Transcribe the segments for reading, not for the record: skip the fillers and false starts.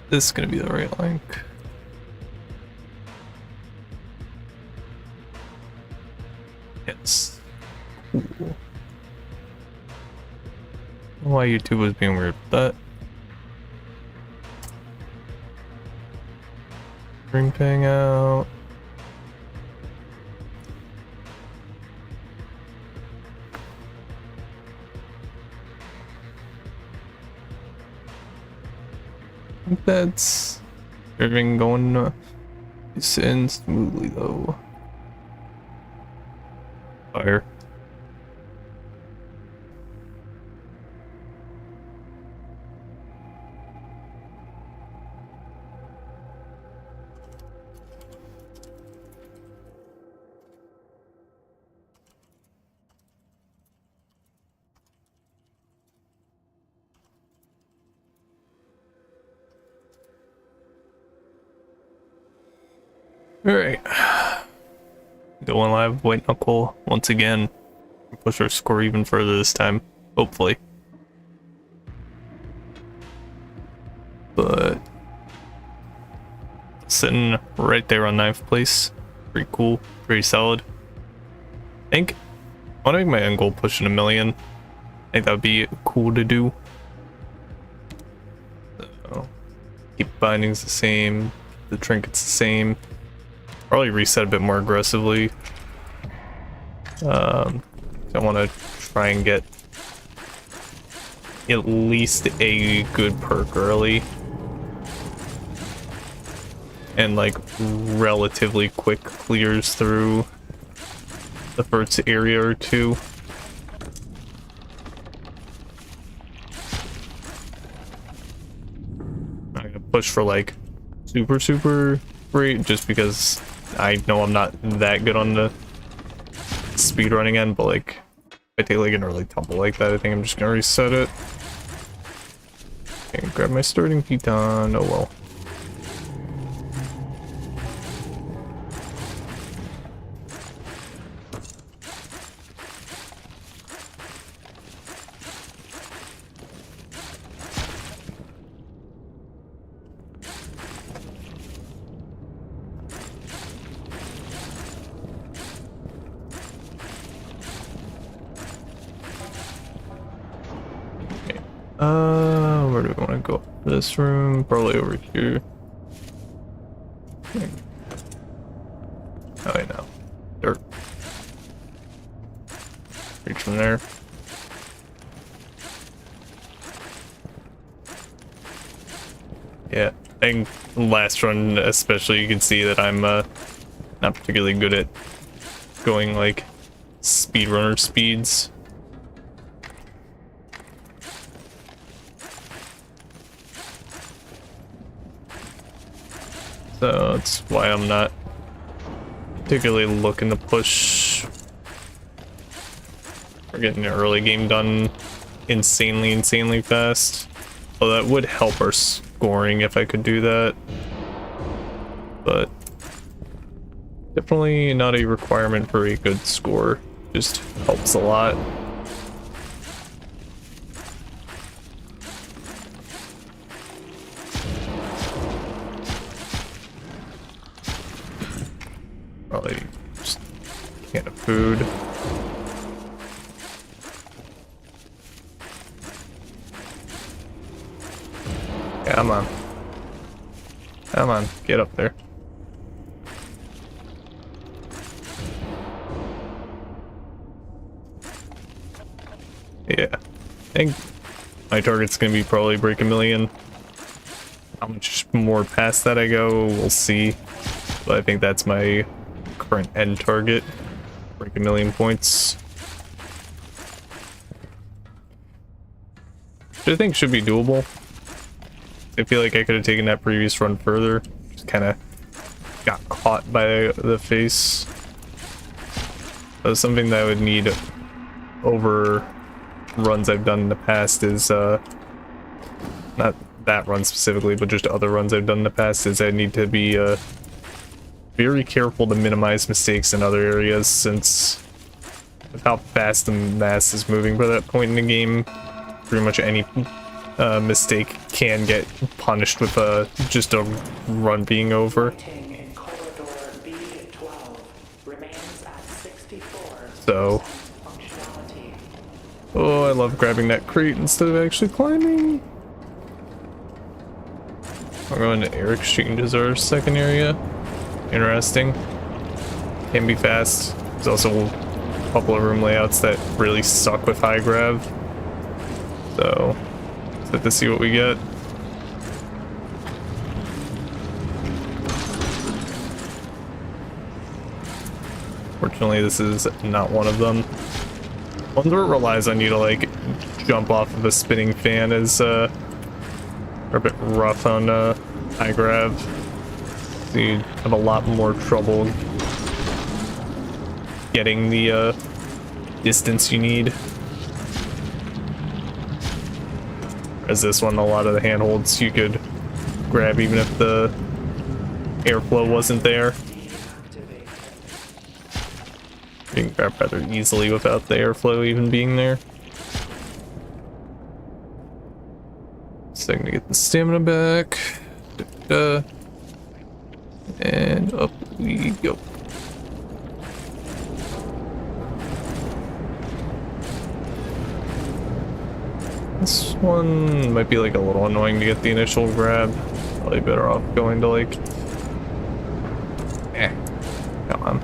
This is gonna be the right link. Yes. Cool. Why YouTube was being weird with that. Ring ping out. I think that's everything going in smoothly though. Fire. Alright. Going live, White Knuckle once again. Push our score even further this time, hopefully. But sitting right there on 9th place. Pretty cool, pretty solid. I think I want to make my end goal pushing 1 million. I think that would be cool to do. So, keep bindings the same, the trinkets the same. Probably reset a bit more aggressively. I want to try and get at least a good perk early. And like relatively quick clears through the first area or two. I'm gonna push for like super great just because I know I'm not that good on the speedrunning end, but like if I take like an early tumble like that, I think I'm just gonna reset it. Okay, grab my starting piton. Oh well. Where do we want to go? This room, probably over here. Oh, I know. Dirt. Reach from there. Yeah, I think last run especially, you can see that I'm not particularly good at going like speedrunner speeds. So that's why I'm not particularly looking to push or getting the early game done insanely fast. Well, that would help our scoring if I could do that, but definitely not a requirement for a good score. Just helps a lot. Probably just a can of food. Come on. Come on, get up there. Yeah, I think my target's gonna be probably break 1 million. How much more past that I go, we'll see. But I think that's my current end target. Break 1 million points. Which I think should be doable. I feel like I could have taken that previous run further. Just kind of got caught by the face. That was something that I would need over runs I've done in the past is, not that run specifically, but just other runs I've done in the past, is I need to be very careful to minimize mistakes in other areas, since of how fast the mass is moving by that point in the game. Pretty much any mistake can get punished with just a run being over. So, oh, I love grabbing that crate instead of actually climbing. We're going to air exchange as our second area. Interesting. Can be fast. There's also a couple of room layouts that really suck with high grav. So, let's have to see what we get. Fortunately, this is not one of them. One where it relies on you to like jump off of a spinning fan is a bit rough on high grav. So you have a lot more trouble getting the distance you need. As this one, a lot of the handholds you could grab even if the airflow wasn't there. You can grab rather easily without the airflow even being there. Second to get the stamina back. And up we go. This one might be like a little annoying to get the initial grab. Probably better off going to like... come on.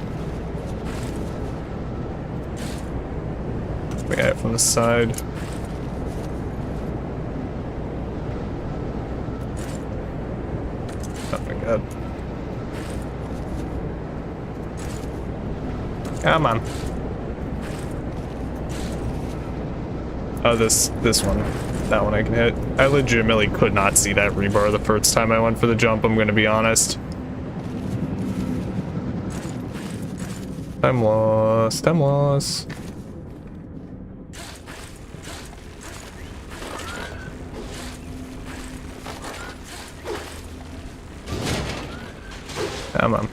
We got it from the side. Oh my god. Come on. Oh, this one. That one I can hit. I legitimately could not see that rebar the first time I went for the jump, I'm gonna be honest. Time loss, time loss. Come on.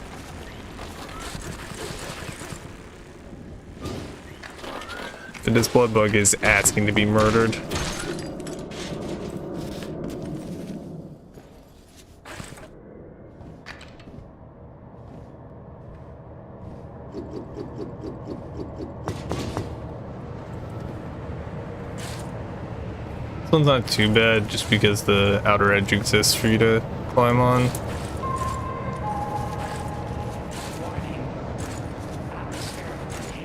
And this blood bug is asking to be murdered. This one's not too bad just because the outer edge exists for you to climb on.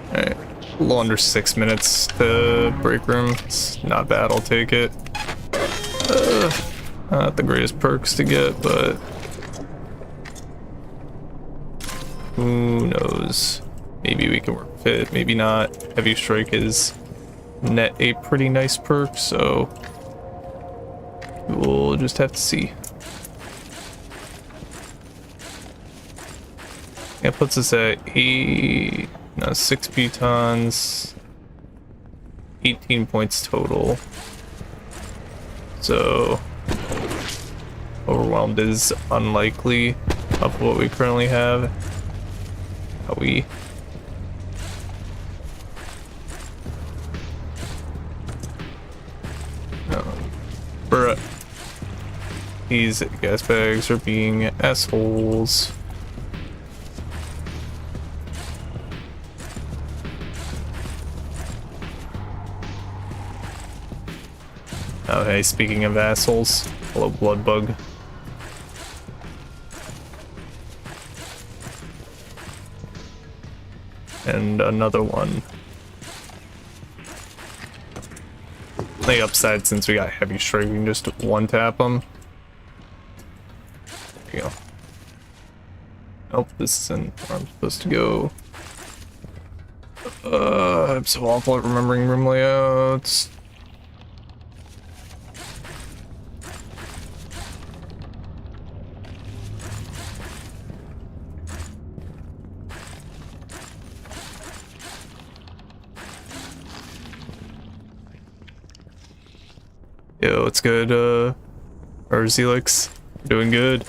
Alright, a little under 6 minutes to break room. It's not bad, I'll take it. Not the greatest perks to get, but who knows? Maybe we can work with it, maybe not. Heavy Strike is net a pretty nice perk, so we'll just have to see. It puts us at 6 pitons, 18 points total. So overwhelmed is unlikely of what we currently have. How we bruh. These gas bags are being assholes. Oh hey, speaking of assholes, hello blood bug. And another one. The upside, since we got Heavy Strike, we can just one tap them. There you go. Nope, this isn't where I'm supposed to go. I'm so awful at remembering room layouts. Yo, what's good, Zelix? Doing good.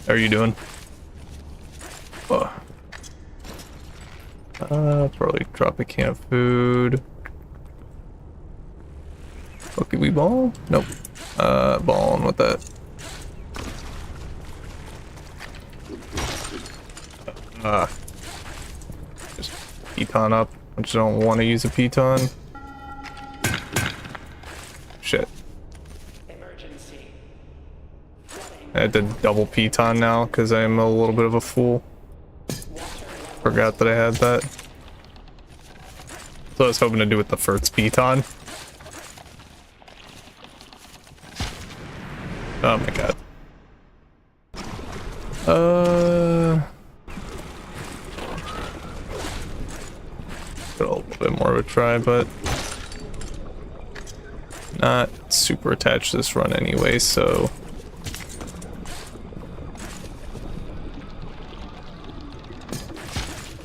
How are you doing? Oh. Probably drop a can of food. Okay, we ball? Nope. Balling with that. Just piton up. I just don't want to use a piton. Shit. Emergency. I had to double piton now because I'm a little bit of a fool. Forgot that I had that. So I was hoping to do with the first piton. Oh my god. Put a little bit more of a try, but not super attached to this run anyway, so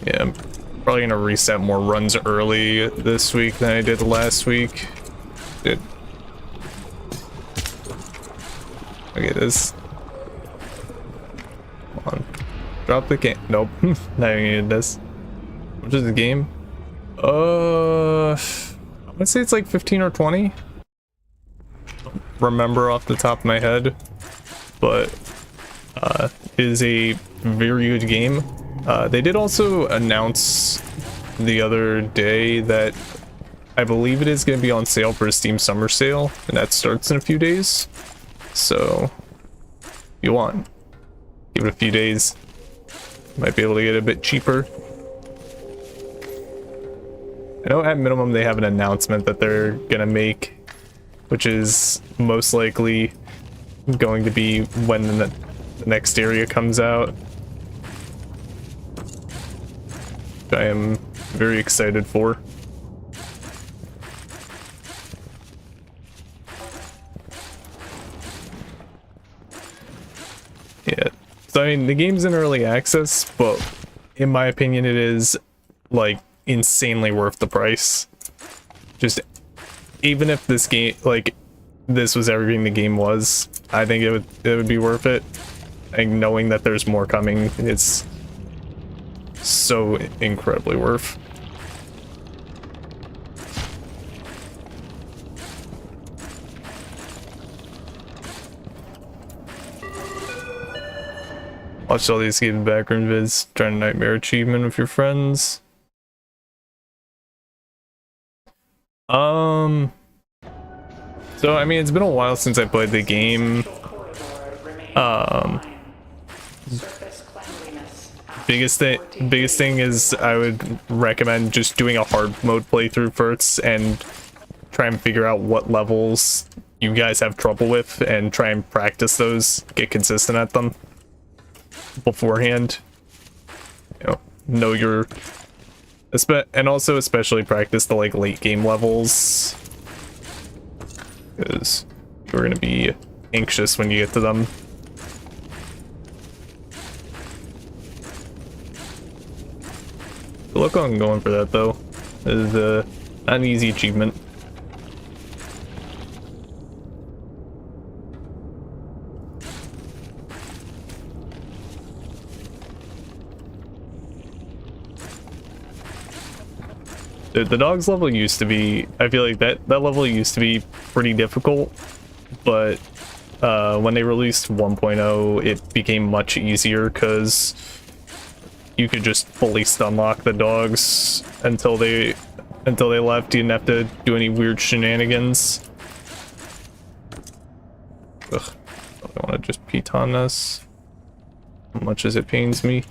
yeah, I'm probably gonna reset more runs early this week than I did last week. Dude. Look at this. Come on. Drop the game. Nope. Not even needed this. How much is the game? I'm gonna say it's like 15 or 20. Don't remember off the top of my head. But it is a very good game. They did also announce the other day that I believe it is going to be on sale for a Steam Summer Sale, and that starts in a few days. So, if you want, give it a few days. Might be able to get it a bit cheaper. I know at minimum they have an announcement that they're going to make, which is most likely going to be when the next area comes out. I am very excited for. Yeah, so I mean the game's in early access, but in my opinion it is like insanely worth the price. Just even if this game, like this was everything the game was, I think it would be worth it. And knowing that there's more coming, it's so incredibly worth. Watch all these game background vids, trying a nightmare achievement with your friends. So I mean it's been a while since I played the game. Biggest thing is I would recommend just doing a hard mode playthrough first and try and figure out what levels you guys have trouble with and try and practice those, get consistent at them beforehand. You know your and also especially practice the like late game levels, because you're gonna be anxious when you get to them. Good luck on going for that though. It is not an easy achievement. The dogs level used to be, I feel like that level used to be pretty difficult, but when they released 1.0 it became much easier because you could just fully stun lock the dogs until they left. You didn't have to do any weird shenanigans. Ugh, I want to just piton this, as much as it pains me.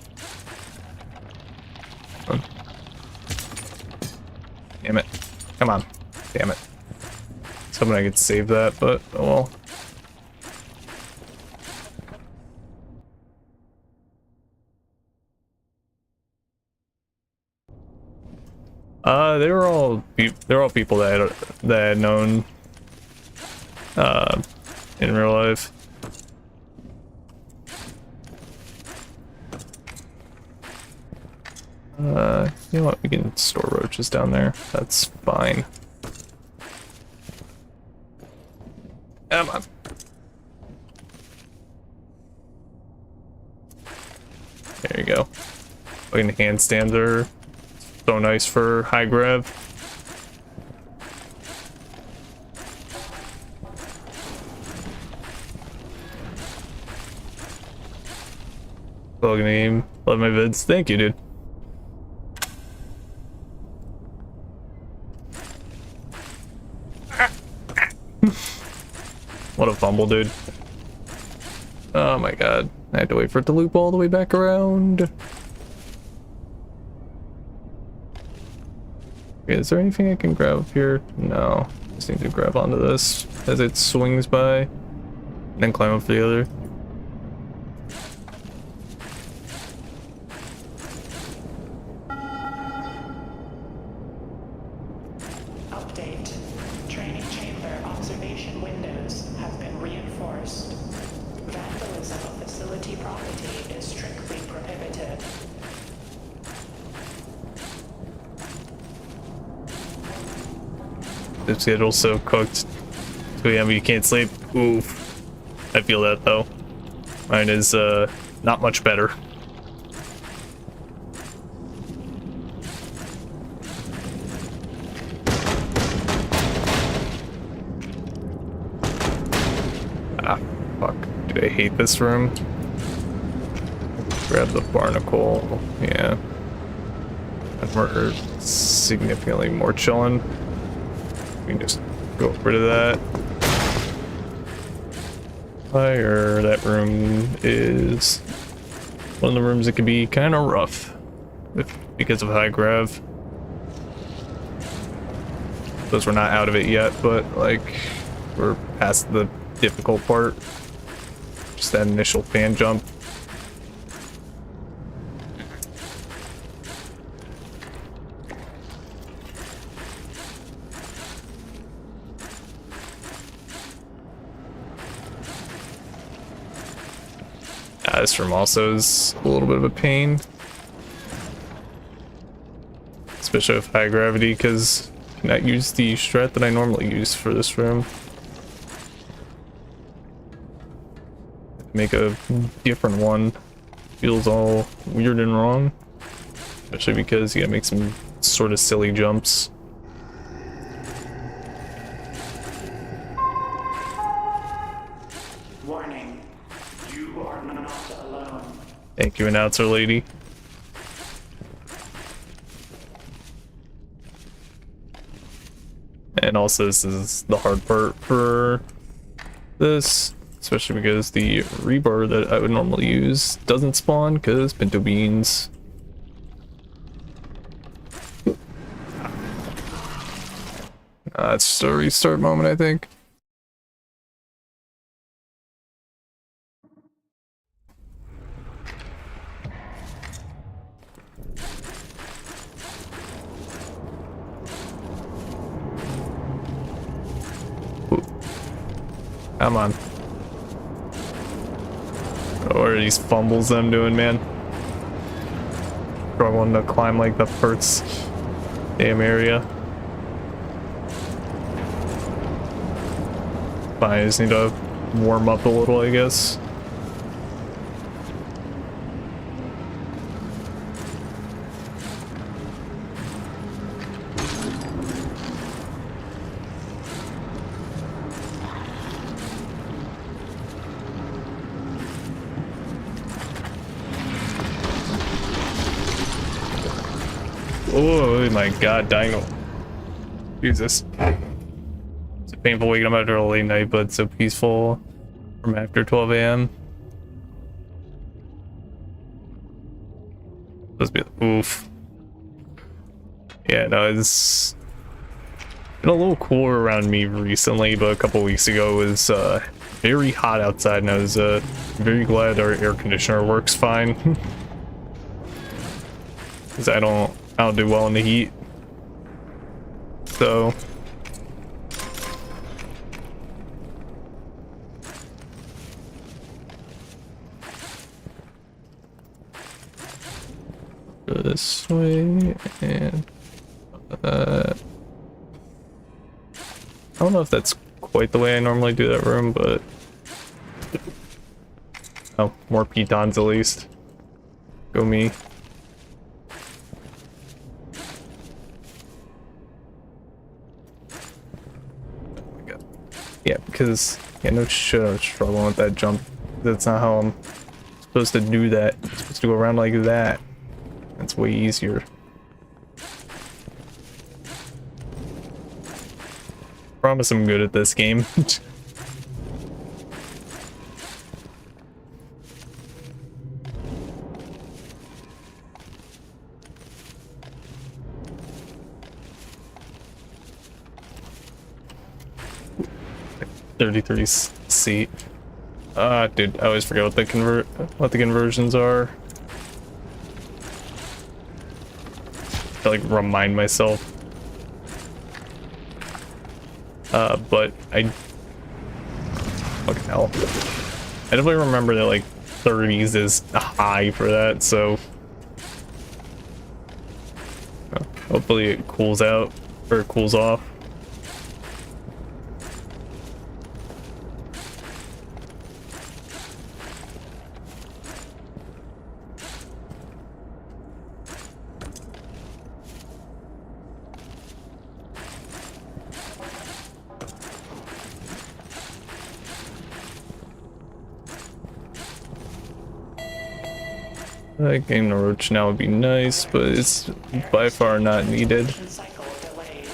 Damn it. Come on. Damn it. I was hoping I could save that, but oh well. They were all people that I had known in real life. You know what? We can store roaches down there. That's fine. Come on. There you go. Fucking handstands are so nice for high grav. Plug name. Love my vids. Thank you, dude. What a fumble, dude. Oh my god. I had to wait for it to loop all the way back around. Okay, is there anything I can grab up here? No. Just need to grab onto this as it swings by. And then climb up the other. Update. Training chamber observation windows have been reinforced. Vandalism of facility property is strictly prohibited. The schedule's so cooked. 2 a.m. you can't sleep. Oof. I feel that though. Mine is not much better. Ah, fuck. Dude, I hate this room. Grab the barnacle. Yeah. And we're significantly more chilling. We can just go rid of that. Fire. That room is one of the rooms that can be kind of rough because of high grav. Because we're not out of it yet, but like we're past the difficult part. Just that initial fan jump. This room also is a little bit of a pain, especially with high gravity, because I cannot use the strat that I normally use for this room. Make a different one feels all weird and wrong, especially because you gotta make some sort of silly jumps. Warning. You are not alone. Thank you, announcer lady. And also, this is the hard part for this, especially because the rebar that I would normally use doesn't spawn because pinto beans. It's just a restart moment, I think. Come on. What are these fumbles I'm doing, man? Struggling to climb like the first damn area. Fine, I just need to warm up a little, I guess. Oh my god, Dino. Jesus. It's a painful waking up after a late night, but so peaceful from after 12 a.m. Supposed to be oof. Yeah, no, it's been a little cooler around me recently, but a couple weeks ago it was very hot outside, and I was very glad our air conditioner works fine. Because I don't do well in the heat. So go this way, and I don't know if that's quite the way I normally do that room, but oh, more pitons at least. Go me. Yeah, because yeah, no shit, I'm struggling with that jump. That's not how I'm supposed to do that. I'm supposed to go around like that. That's way easier. Promise I'm good at this game. $33 dude, I always forget what the conversions are. To like remind myself. But fucking hell. I definitely remember that like 30s is high for that, so hopefully it cools out or cools off. Getting a roach now would be nice, but it's by far not needed. Cycle delayed.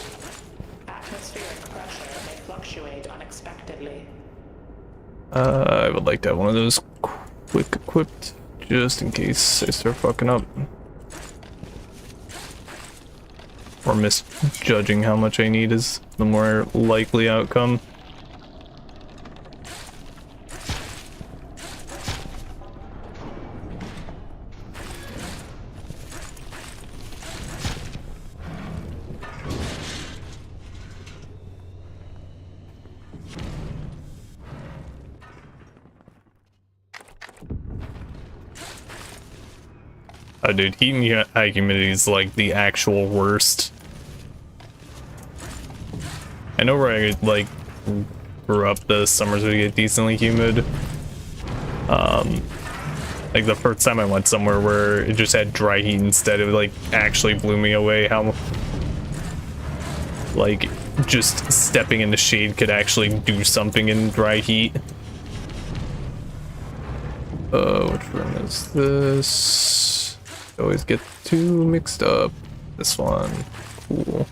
Atmospheric pressure may fluctuate unexpectedly. I would like to have one of those quick equipped, just in case I start fucking up. Or misjudging how much I need is the more likely outcome. Oh, dude, heat and high humidity is like the actual worst. I know where I like grew up, the summers would get decently humid. Like the first time I went somewhere where it just had dry heat instead, it like actually blew me away how like just stepping in the shade could actually do something in dry heat. Which room is this? I always get two mixed up. This one, cool.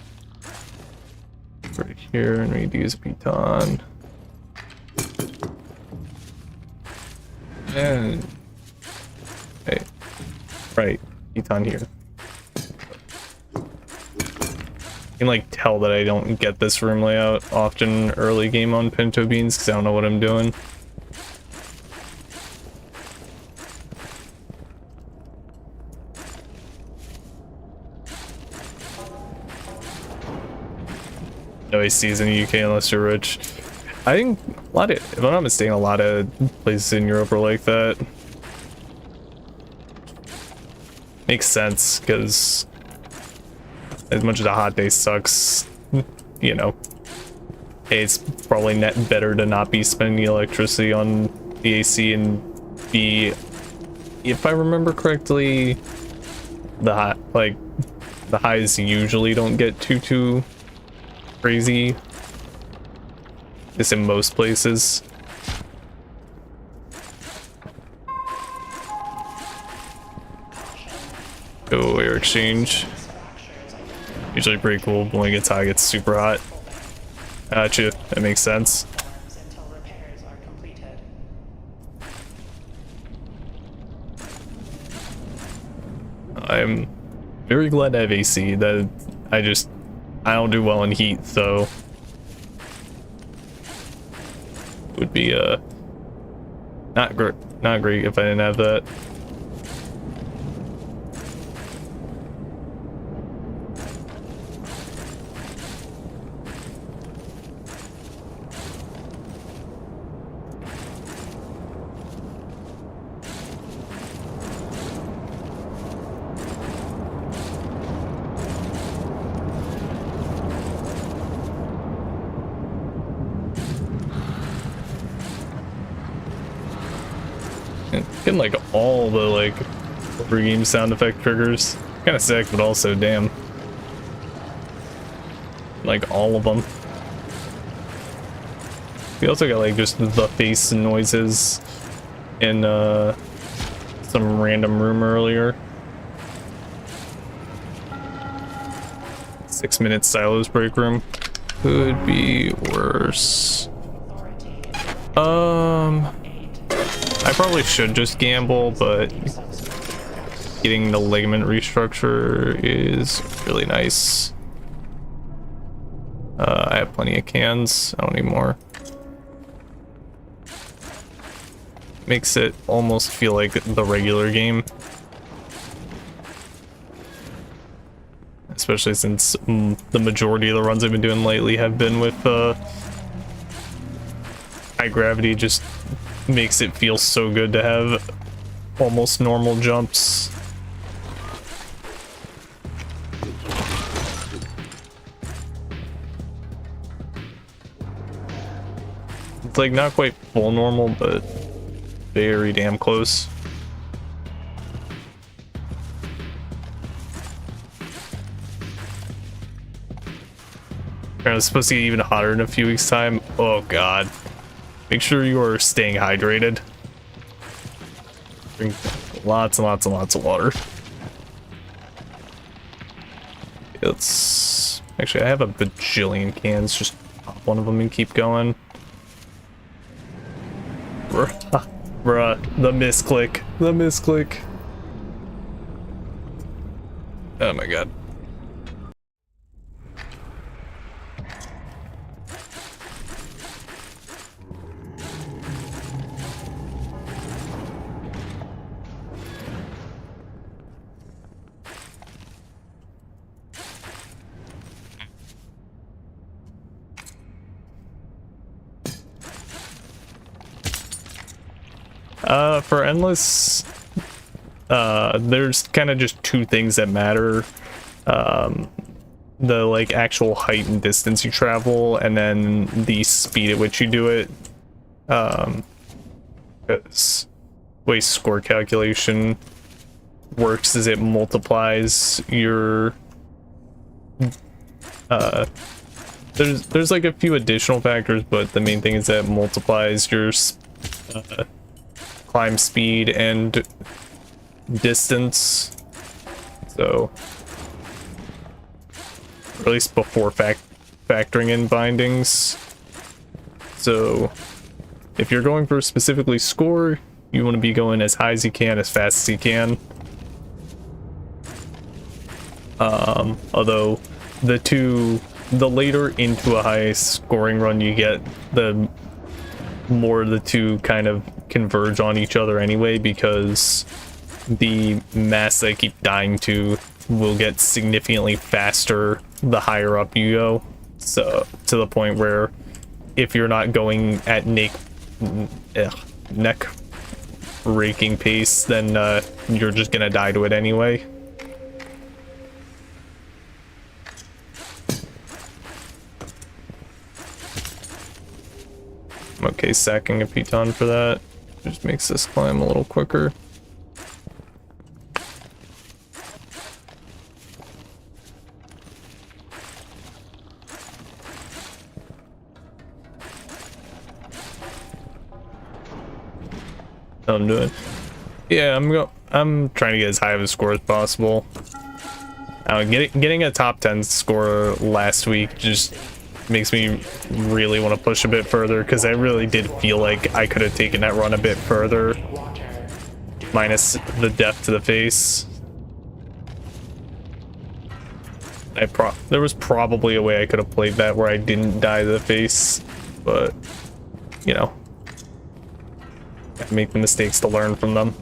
Right here, and we'd use piton. And hey, right, piton here. You can like tell that I don't get this room layout often early game on Pinto Beans because I don't know what I'm doing. No ACs in the UK unless you're rich. I think a lot of, if I'm not mistaken, a lot of places in Europe are like that. Makes sense, because as much as a hot day sucks, you know, A, it's probably net better to not be spending electricity on the AC, and B, if I remember correctly, the highs usually don't get too crazy. It's in most places. Go air exchange. Usually pretty cool, but when it gets high, it gets super hot. Gotcha, that makes sense. Until repairs are completed. I'm very glad to have AC. That I don't do well in heat, so would be not great if I didn't have that. Getting like all the like over game sound effect triggers, kind of sick, but also damn, like all of them. We also got like just the face noises in some random room earlier. 6 minute silos break room. Could be worse. I probably should just gamble, but getting the ligament restructure is really nice. I have plenty of cans. I don't need more. Makes it almost feel like the regular game. Especially since the majority of the runs I've been doing lately have been with high gravity. Just makes it feel so good to have almost normal jumps. It's like not quite full normal, but very damn close. It's supposed to get even hotter in a few weeks' time. Oh god. Make sure you are staying hydrated. Drink lots and lots and lots of water. It's actually, I have a bajillion cans. Just pop one of them and keep going. Bruh, the misclick. The misclick. Oh my god. For endless, there's kind of just two things that matter. The like actual height and distance you travel, and then the speed at which you do it. Because the way score calculation works is it multiplies your there's like a few additional factors, but the main thing is that it multiplies your climb speed and distance. So, or at least before factoring in bindings. So, if you're going for specifically score, you want to be going as high as you can, as fast as you can. Although the later into a high scoring run you get, the more the two kind of converge on each other anyway, because the mass they keep dying to will get significantly faster the higher up you go. So to the point where if you're not going at neck breaking pace, then you're just gonna die to it anyway. I'm okay sacking a piton for that. Just makes this climb a little quicker. I'm doing. Yeah, I'm trying to get as high of a score as possible. Getting a top 10 score last week just makes me really want to push a bit further, because I really did feel like I could have taken that run a bit further, minus the death to the face. There was probably a way I could have played that where I didn't die to the face, but you know, gotta make the mistakes to learn from them.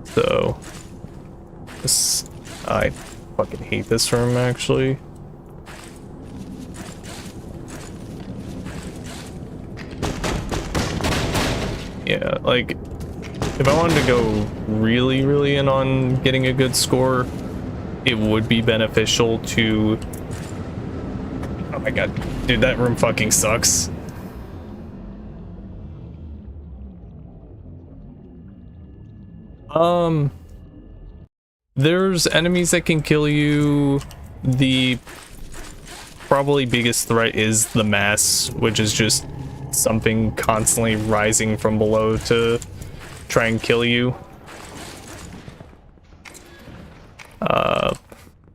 So I fucking hate this room, actually. Yeah, like, if I wanted to go really, really in on getting a good score, it would be beneficial to... Oh my god, dude, that room fucking sucks. There's enemies that can kill you. The probably biggest threat is the mass, which is just something constantly rising from below to try and kill you.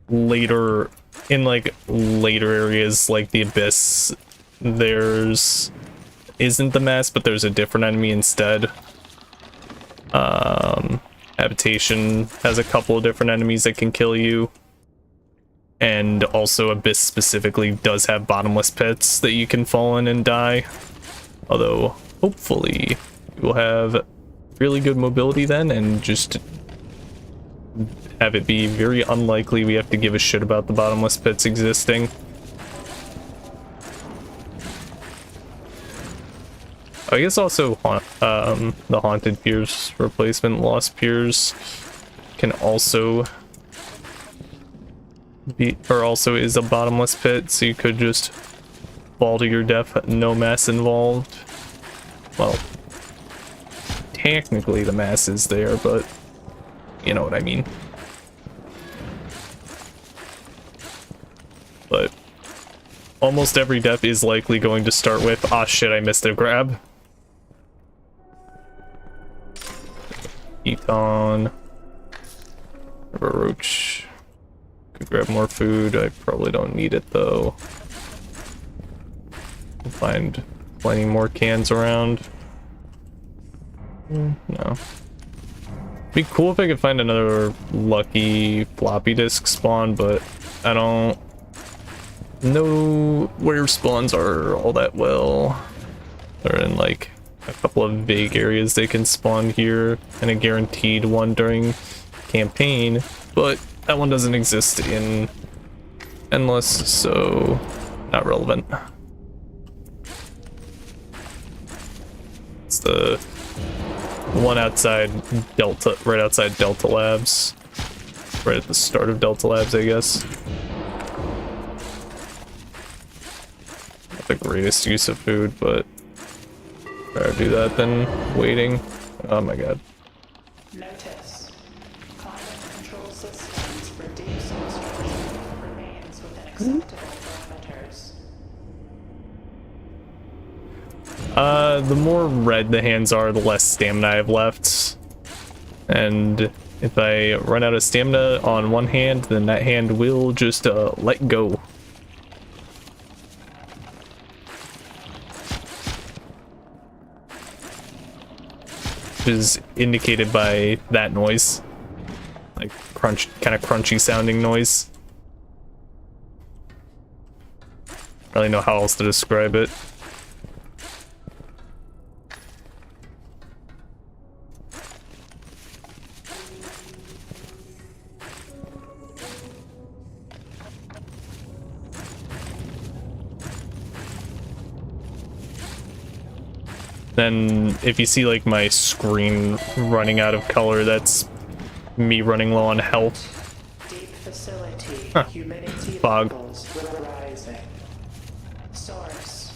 Later, in like later areas like the abyss, there's isn't the mass, but there's a different enemy instead. Habitation has a couple of different enemies that can kill you, and also abyss specifically does have bottomless pits that you can fall in and die, although hopefully you will have really good mobility then, and just have it be very unlikely we have to give a shit about the bottomless pits existing. I guess also the haunted piers replacement, lost piers, can also be, or also is a bottomless pit, so you could just fall to your death, no mass involved. Well, technically the mass is there, but you know what I mean. But almost every death is likely going to start with, ah shit, I missed a grab. Eton. Have a roach. Could grab more food. I probably don't need it though. Find plenty more cans around. No. Be cool if I could find another lucky floppy disk spawn, but I don't know where spawns are all that well. They're in like a couple of vague areas they can spawn here, and a guaranteed one during campaign, but that one doesn't exist in Endless, so not relevant. It's the one outside Delta, right outside Delta Labs, right at the start of Delta Labs, I guess. Not the greatest use of food, but rather do that than waiting. Oh my god. Notice. Climate control systems for deep soul structure remains within acceptable parameters. The more red the hands are, the less stamina I have left. And if I run out of stamina on one hand, then that hand will just let go. Which is indicated by that noise, like crunch, kind of crunchy sounding noise. I don't really know how else to describe it. Then if you see like my screen running out of color, that's me running low on health. Deep facility. Huh. Humidity Fog. levels rising. Source.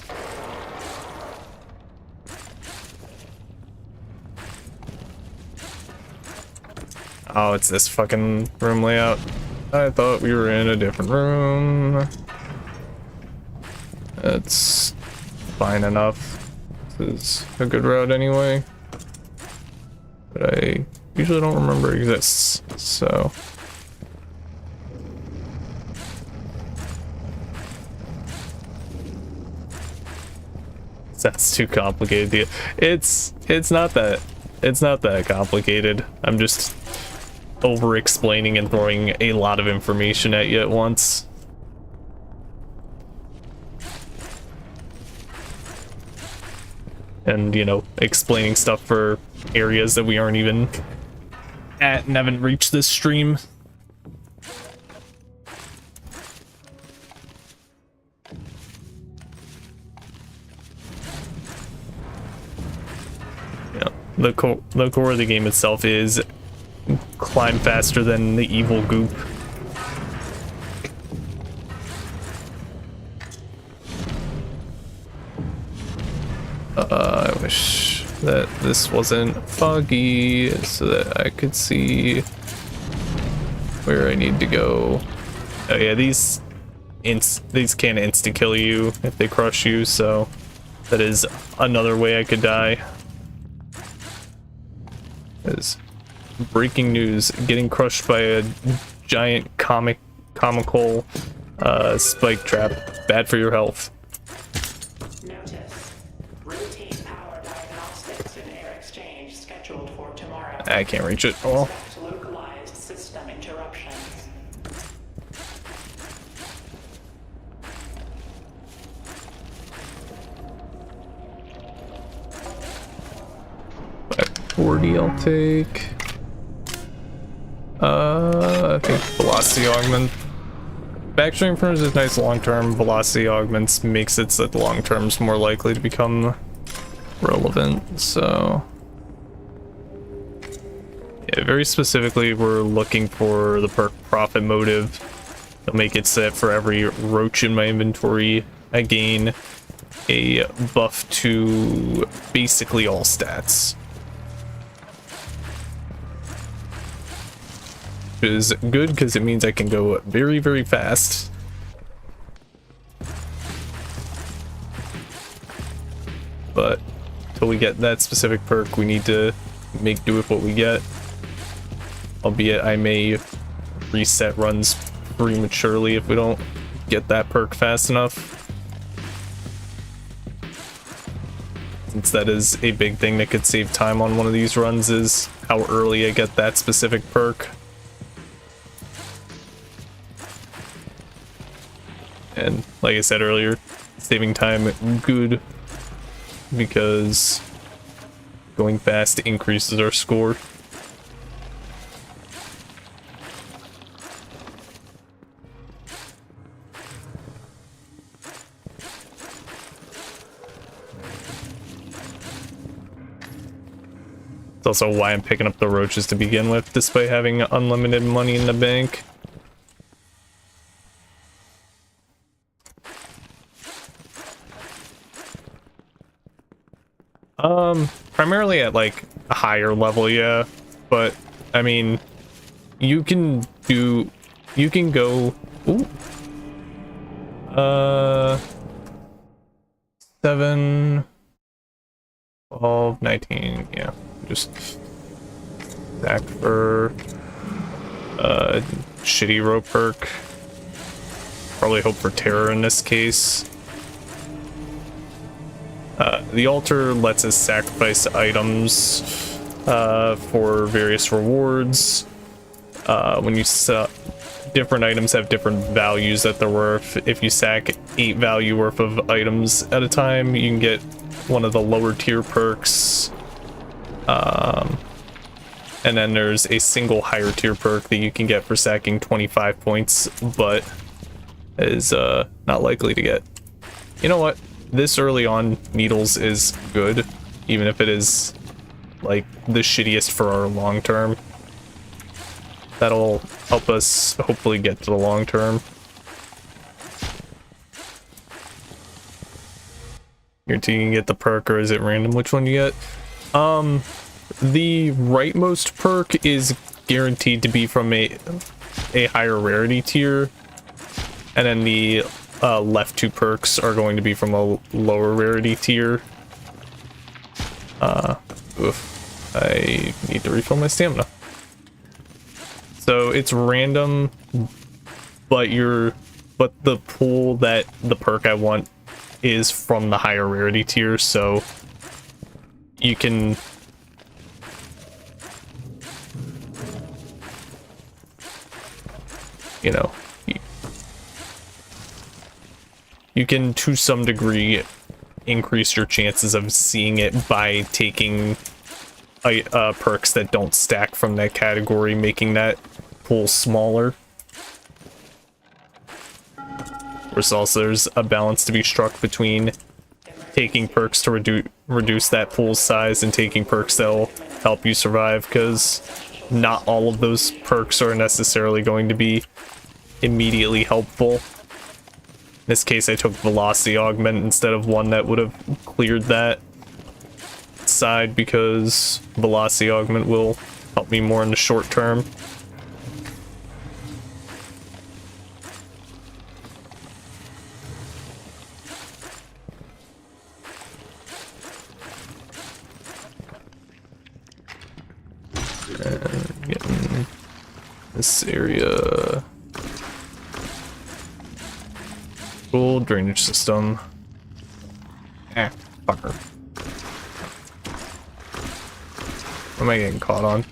Oh, it's this fucking room layout. I thought we were in a different room. It's fine enough. This is a good route anyway. But I usually don't remember it exists, so. That's too complicated. It's not that complicated. I'm just over explaining and throwing a lot of information at you at once. And, you know, explaining stuff for areas that we aren't even at and haven't reached this stream. Yeah, the core of the game itself is climb faster than the evil goop. I wish that this wasn't foggy so that I could see where I need to go. Oh yeah, these these can't insta kill you if they crush you, so that is another way I could die. Is breaking news: getting crushed by a giant comical spike trap. Bad for your health. Notice. Routine power diagnostics and air exchange scheduled for tomorrow. I can't reach it. Oh. Expect localized system interruptions. At 40 I'll take. I think velocity augment. Backstream firms is nice long term. Velocity augments makes it so that long term's more likely to become relevant. So yeah, very specifically, we're looking for the perk profit motive. It'll make it so that for every roach in my inventory, I gain a buff to basically all stats. Which is good because it means I can go very, very fast. But until we get that specific perk, we need to make do with what we get. Albeit I may reset runs prematurely if we don't get that perk fast enough. Since that is a big thing that could save time on one of these runs, is how early I get that specific perk. And like I said earlier, saving time good because going fast increases our score. It's also why I'm picking up the roaches to begin with, despite having unlimited money in the bank. Primarily at like a higher level, yeah. But I mean, you can go, ooh, 7, 12, 19, yeah. Just stack for shitty rope perk. Probably hope for terror in this case. The altar lets us sacrifice items for various rewards. When you different items have different values that they're worth. If you sack 8 value worth of items at a time, you can get one of the lower tier perks. And then there's a single higher tier perk that you can get for sacking 25 points, but is not likely to get. You know what? This early on, needles is good, even if it is like the shittiest for our long term. That'll help us hopefully get to the long term. Guarantee you can get the perk, or is it random which one you get? The rightmost perk is guaranteed to be from a higher rarity tier, and then the left 2 perks are going to be from a lower rarity tier. Oof. I need to refill my stamina. So it's random, but the pool that the perk I want is from the higher rarity tier, so you can you can to some degree increase your chances of seeing it by taking perks that don't stack from that category, making that pool smaller. Of course, also there's a balance to be struck between taking perks to reduce that pool size and taking perks that'll help you survive, because not all of those perks are necessarily going to be immediately helpful. In this case, I took velocity augment instead of one that would have cleared that side, because velocity augment will help me more in the short term. And getting this area. Cool drainage system. Fucker. What am I getting caught on?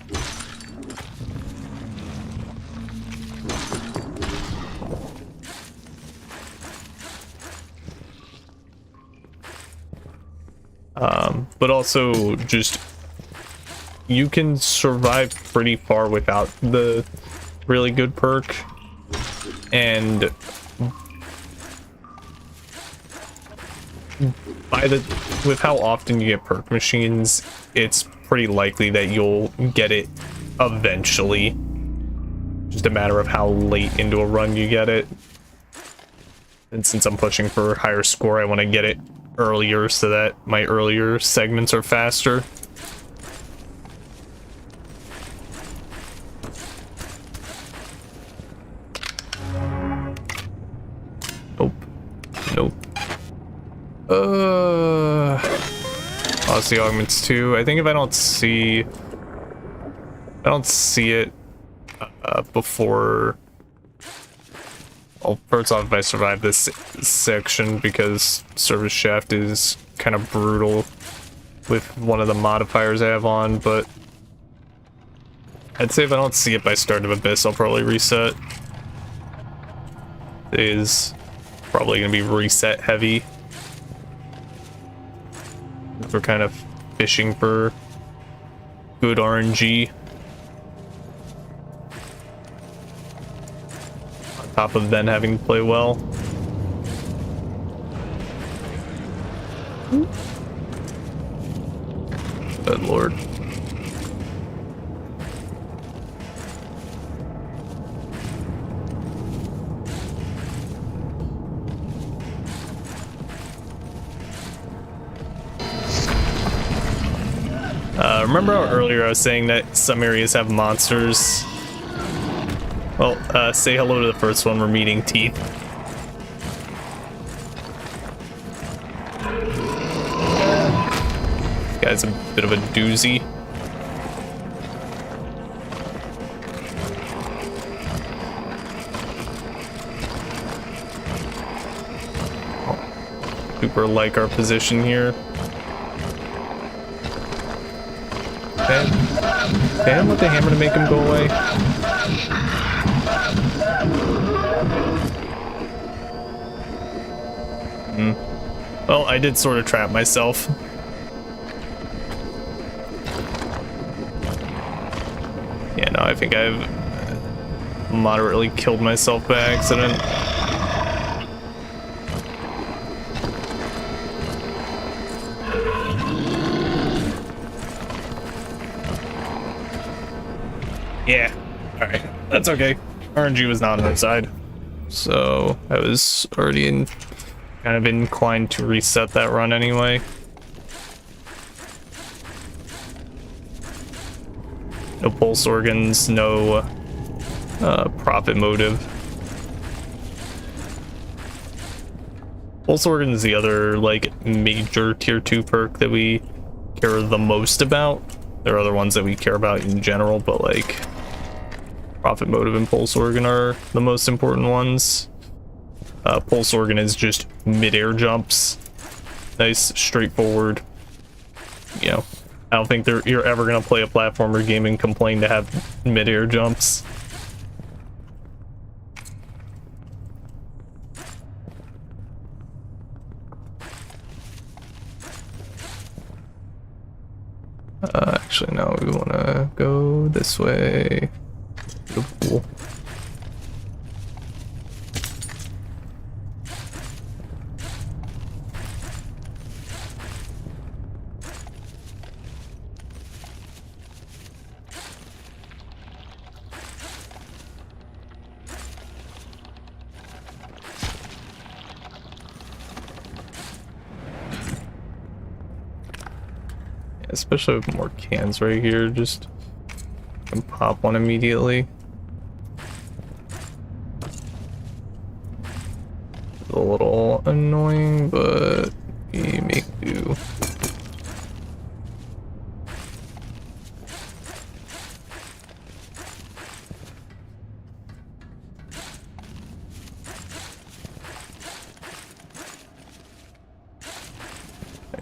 But also just you can survive pretty far without the really good perk, and with how often you get perk machines, it's pretty likely that you'll get it eventually. Just a matter of how late into a run you get it. And since I'm pushing for a higher score, I want to get it earlier so that my earlier segments are faster. Nope. Nope. Lost the augments too. I think if I don't see it before. Well, first off, if I survive this section, because service shaft is kind of brutal with one of the modifiers I have on, but I'd say if I don't see it by start of Abyss, I'll probably reset. It is probably going to be reset heavy. We're kind of fishing for good RNG. On top of then having to play well. Good lord. Remember how earlier I was saying that some areas have monsters? Well, say hello to the first one. We're meeting Teeth. This guy's a bit of a doozy. Oh, super like our position here. Damn, with the hammer to make him go away. Well, I did sort of trap myself. Yeah, no, I think I've moderately killed myself by accident. Yeah, alright, that's okay. RNG was not on our side. So, I was already kind of inclined to reset that run anyway. No pulse organs, no profit motive. Pulse organ is the other, like, major tier 2 perk that we care the most about. There are other ones that we care about in general, but, like, profit motive and pulse organ are the most important ones. Pulse organ is just mid-air jumps. Nice, straightforward. You know, I don't think you're ever gonna play a platformer game and complain to have mid-air jumps. Actually, no, we wanna go this way. The pool. Especially with more cans right here, just can pop one immediately. A little annoying, but we make do.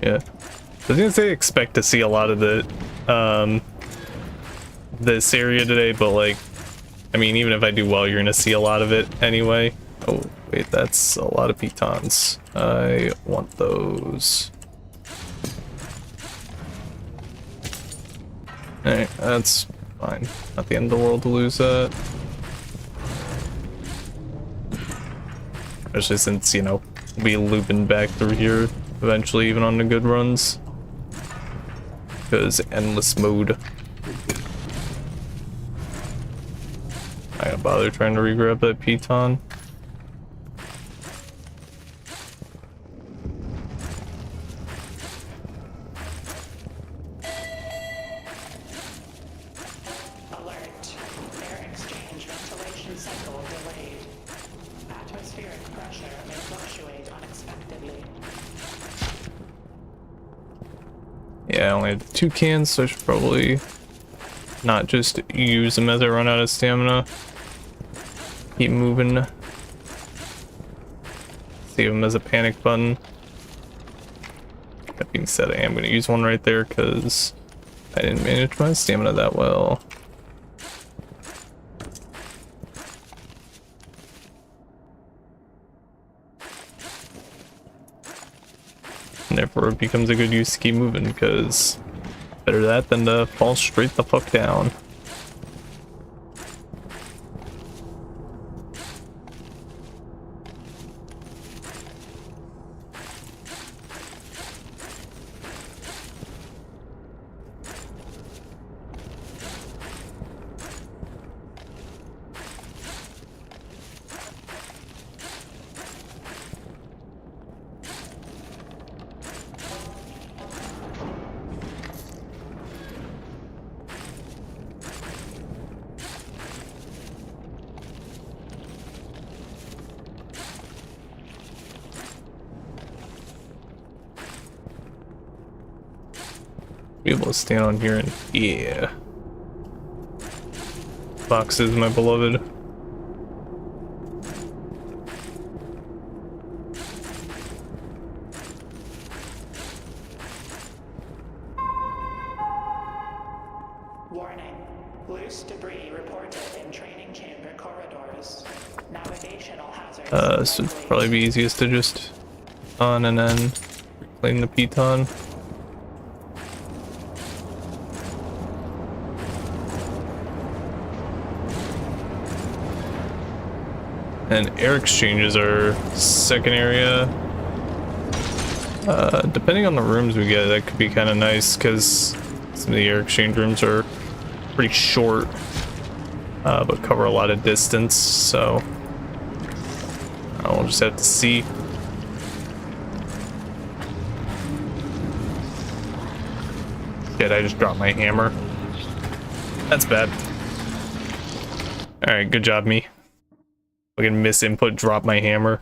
Yeah. I was gonna say expect to see a lot of this area today, but like, I mean, even if I do well, you're gonna see a lot of it anyway. Oh, wait, that's a lot of pitons. I want those. Alright, that's fine. Not the end of the world to lose that. Especially since, you know, we'll be looping back through here eventually, even on the good runs. Because endless mode. I gotta bother trying to re-grab that piton. Alert. Air exchange ventilation cycle delayed. Atmospheric pressure may fluctuate unexpectedly. Yeah, I only have 2 cans, so I should probably not just use them as I run out of stamina. Keep moving. Save them as a panic button. That being said, I am going to use one right there because I didn't manage my stamina that well. And therefore it becomes a good use to keep moving, because better that than to fall straight the fuck down. Be able to stand on here and yeah. Boxes, my beloved. Warning. Loose debris reported in training chamber corridors. Navigational hazards. So it'd probably be easiest to just on and then reclaim the piton. And air exchanges are second area. Depending on the rooms we get, that could be kind of nice because some of the air exchange rooms are pretty short, but cover a lot of distance. So I'll just have to see. Shit, I just dropped my hammer. That's bad. All right, good job, me. Fucking miss input, drop my hammer.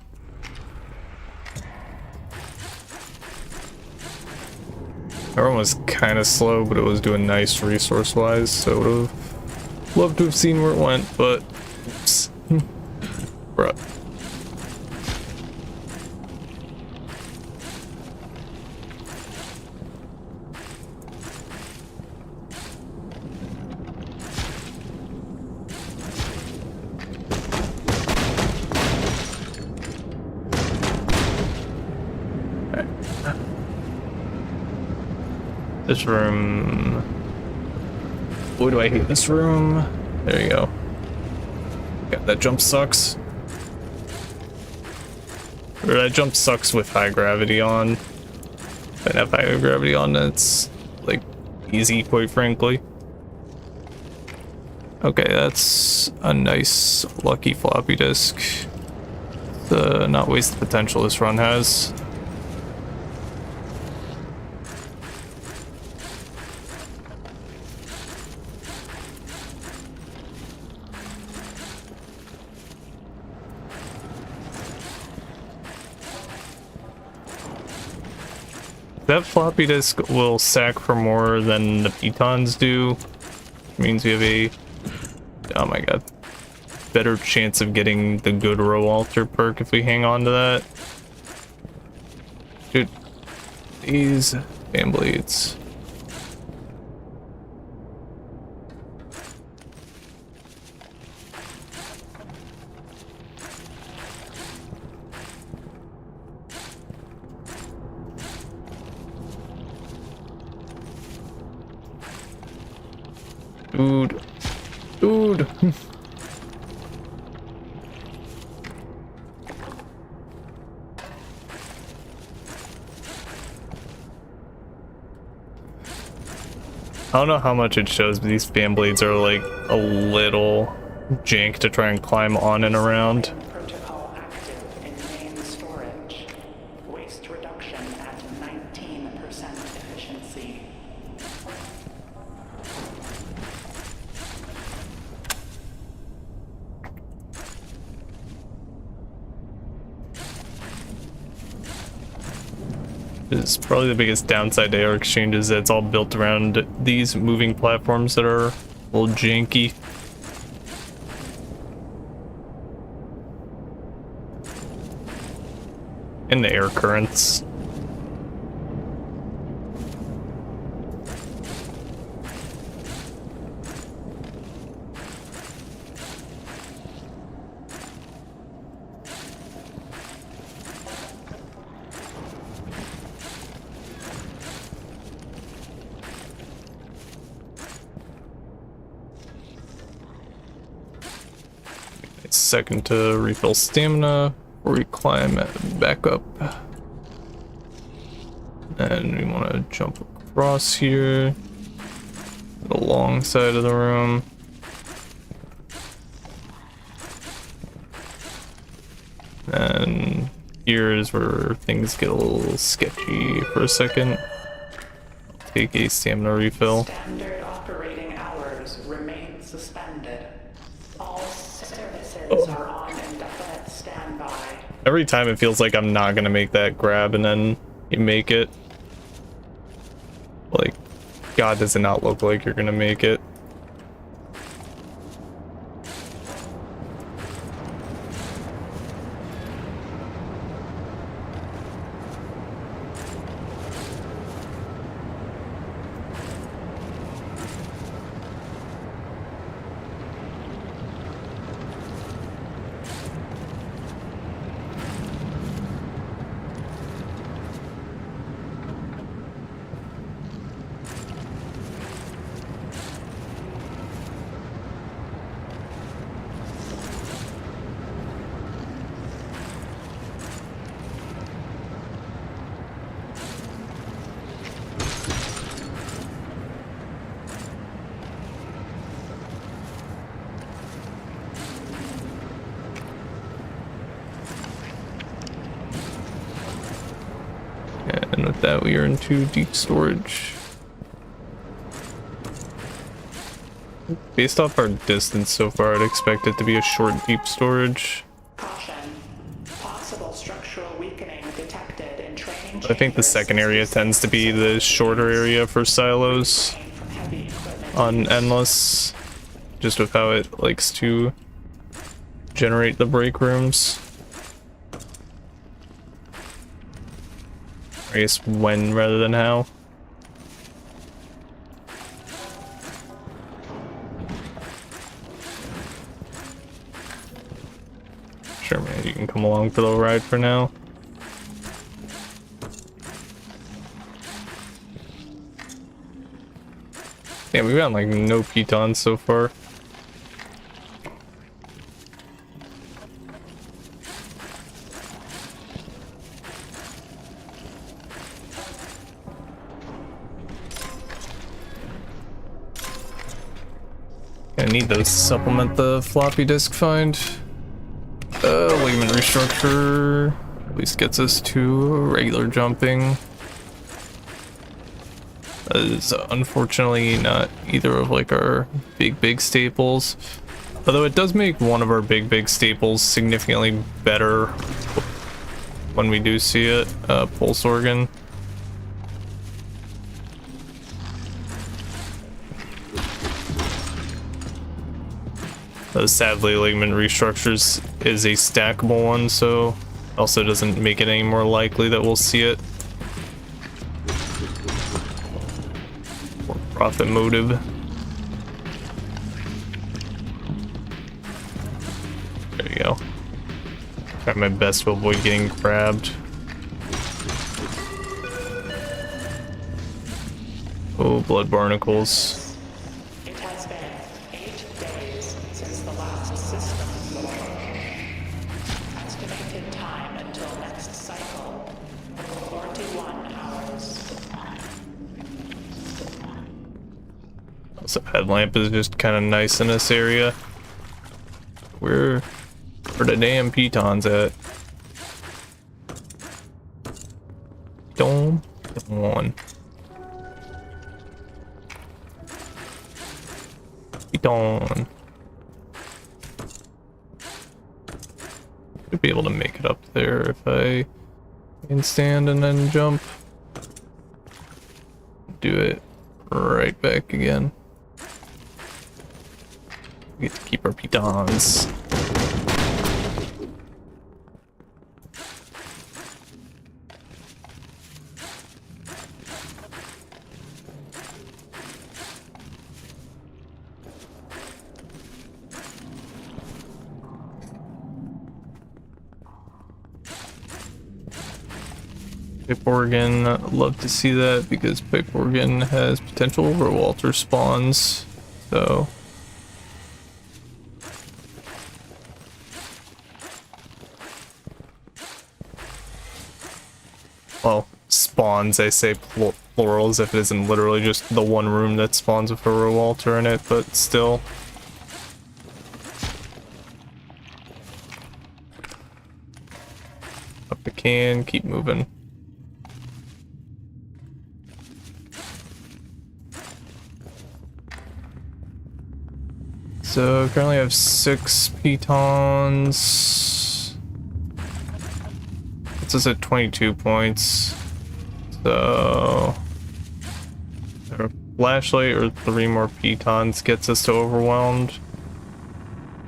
That one was kind of slow, but it was doing nice resource-wise, so would have loved to have seen where it went, but oops. Bruh. This room. Boy, do I hate this room. There you go. Yeah, that jump sucks. Or that jump sucks with high gravity on. If I have high gravity on, it's like easy, quite frankly. Okay, that's a nice lucky floppy disk. Not waste the potential this run has. That floppy disk will sack for more than the pitons do. Means we have a, oh my god, better chance of getting the good row alter perk if we hang on to that. Dude, these fan blades. Dude. Dude. I don't know how much it shows, but these fan blades are like a little jank to try and climb on and around. Protocol active in main storage. Waste reduction at 19% efficiency. Is probably the biggest downside to air exchange is that it's all built around these moving platforms that are a little janky. And the air currents. Second to refill stamina before we climb back up. And we want to jump across here, the long side of the room. And here is where things get a little sketchy for a second. I'll take a stamina refill. Standard operating hours remain suspended. All services are on indefinite standby. Every time it feels like I'm not gonna make that grab, and then you make it. Like, God, does it not look like you're gonna make it? And with that, we are into deep storage. Based off our distance so far, I'd expect it to be a short deep storage. Caution. Possible structural weakening detected in training. I think the second area tends to be the shorter area for silos on Endless, just with how it likes to generate the break rooms. I guess when rather than how. Sure, man, you can come along for the ride for now. Yeah, we've gotten like no pitons so far. I need those to supplement the floppy disk find. Ligament restructure at least gets us to regular jumping. That is unfortunately not either of like our big staples. Although it does make one of our big staples significantly better when we do see it, pulse organ. Sadly, ligament restructures is a stackable one, so also doesn't make it any more likely that we'll see it. profit motive. There you go. Try my best to avoid getting grabbed. Oh, blood barnacles. It has been 8 days since the last system blow. Estimated time until next cycle, 41 hours. So headlamp is just kind of nice in this area. Where the damn pitons at? Don't one. Piton. Should be able to make it up there if I can stand and then jump. Do it right back again. We get to keep our pitons. Pipe organ, love to see that because pipe organ has potential over Walter spawns, so. Well, spawns, I say plurals if it isn't literally just the one room that spawns with a Walter in it, but still. Up the can, keep moving. So currently I have 6 pitons. It's us at 22 points. So a flashlight or 3 more pitons gets us to overwhelmed.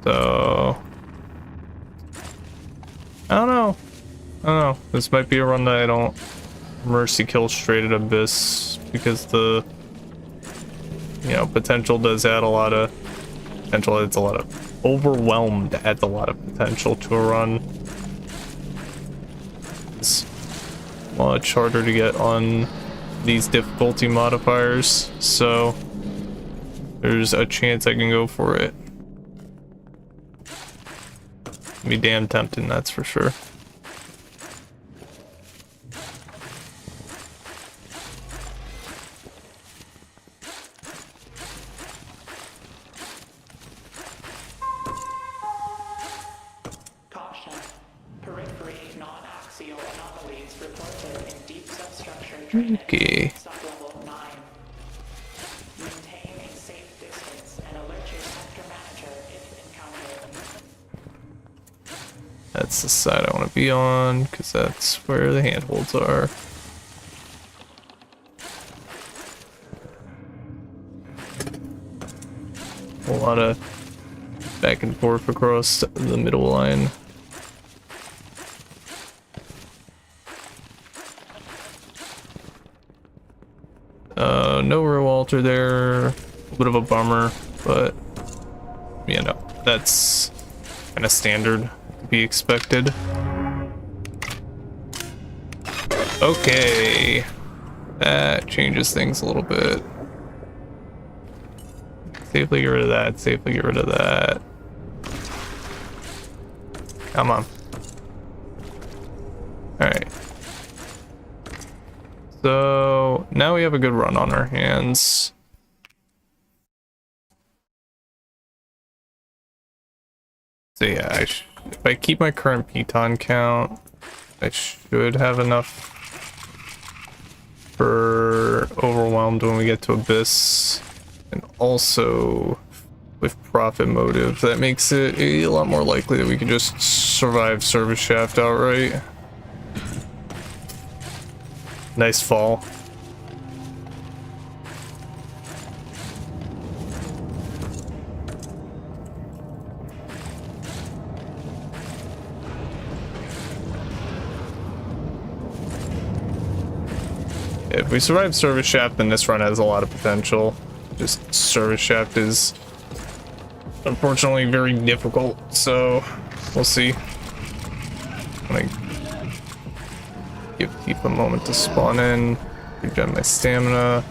So I don't know. This might be a run that I don't mercy kill straight at Abyss because the potential does add a lot of potential. It's a lot of overwhelmed adds a lot of potential to a run. It's much harder to get on these difficulty modifiers, so there's a chance I can go for it. Be damn tempting, that's for sure. Okay. Sublevel 9. Maintain a safe distance and alert your sector manager if encountered. That's the side I want to be on, because that's where the handholds are. A lot of back and forth across the middle line. No real Walter there. A bit of a bummer, but yeah, no, that's kind of standard to be expected. Okay, that changes things a little bit. Safely get rid of that, safely get rid of that. Come on. Alright. So now we have a good run on our hands. So yeah, if I keep my current piton count, I should have enough for overwhelmed when we get to Abyss. And also with profit motive, that makes it a lot more likely that we can just survive service shaft outright. Nice fall. If we survive service shaft, then this run has a lot of potential. Just service shaft is unfortunately very difficult, so we'll see. I'm gonna give Keith a moment to spawn in, regen my stamina,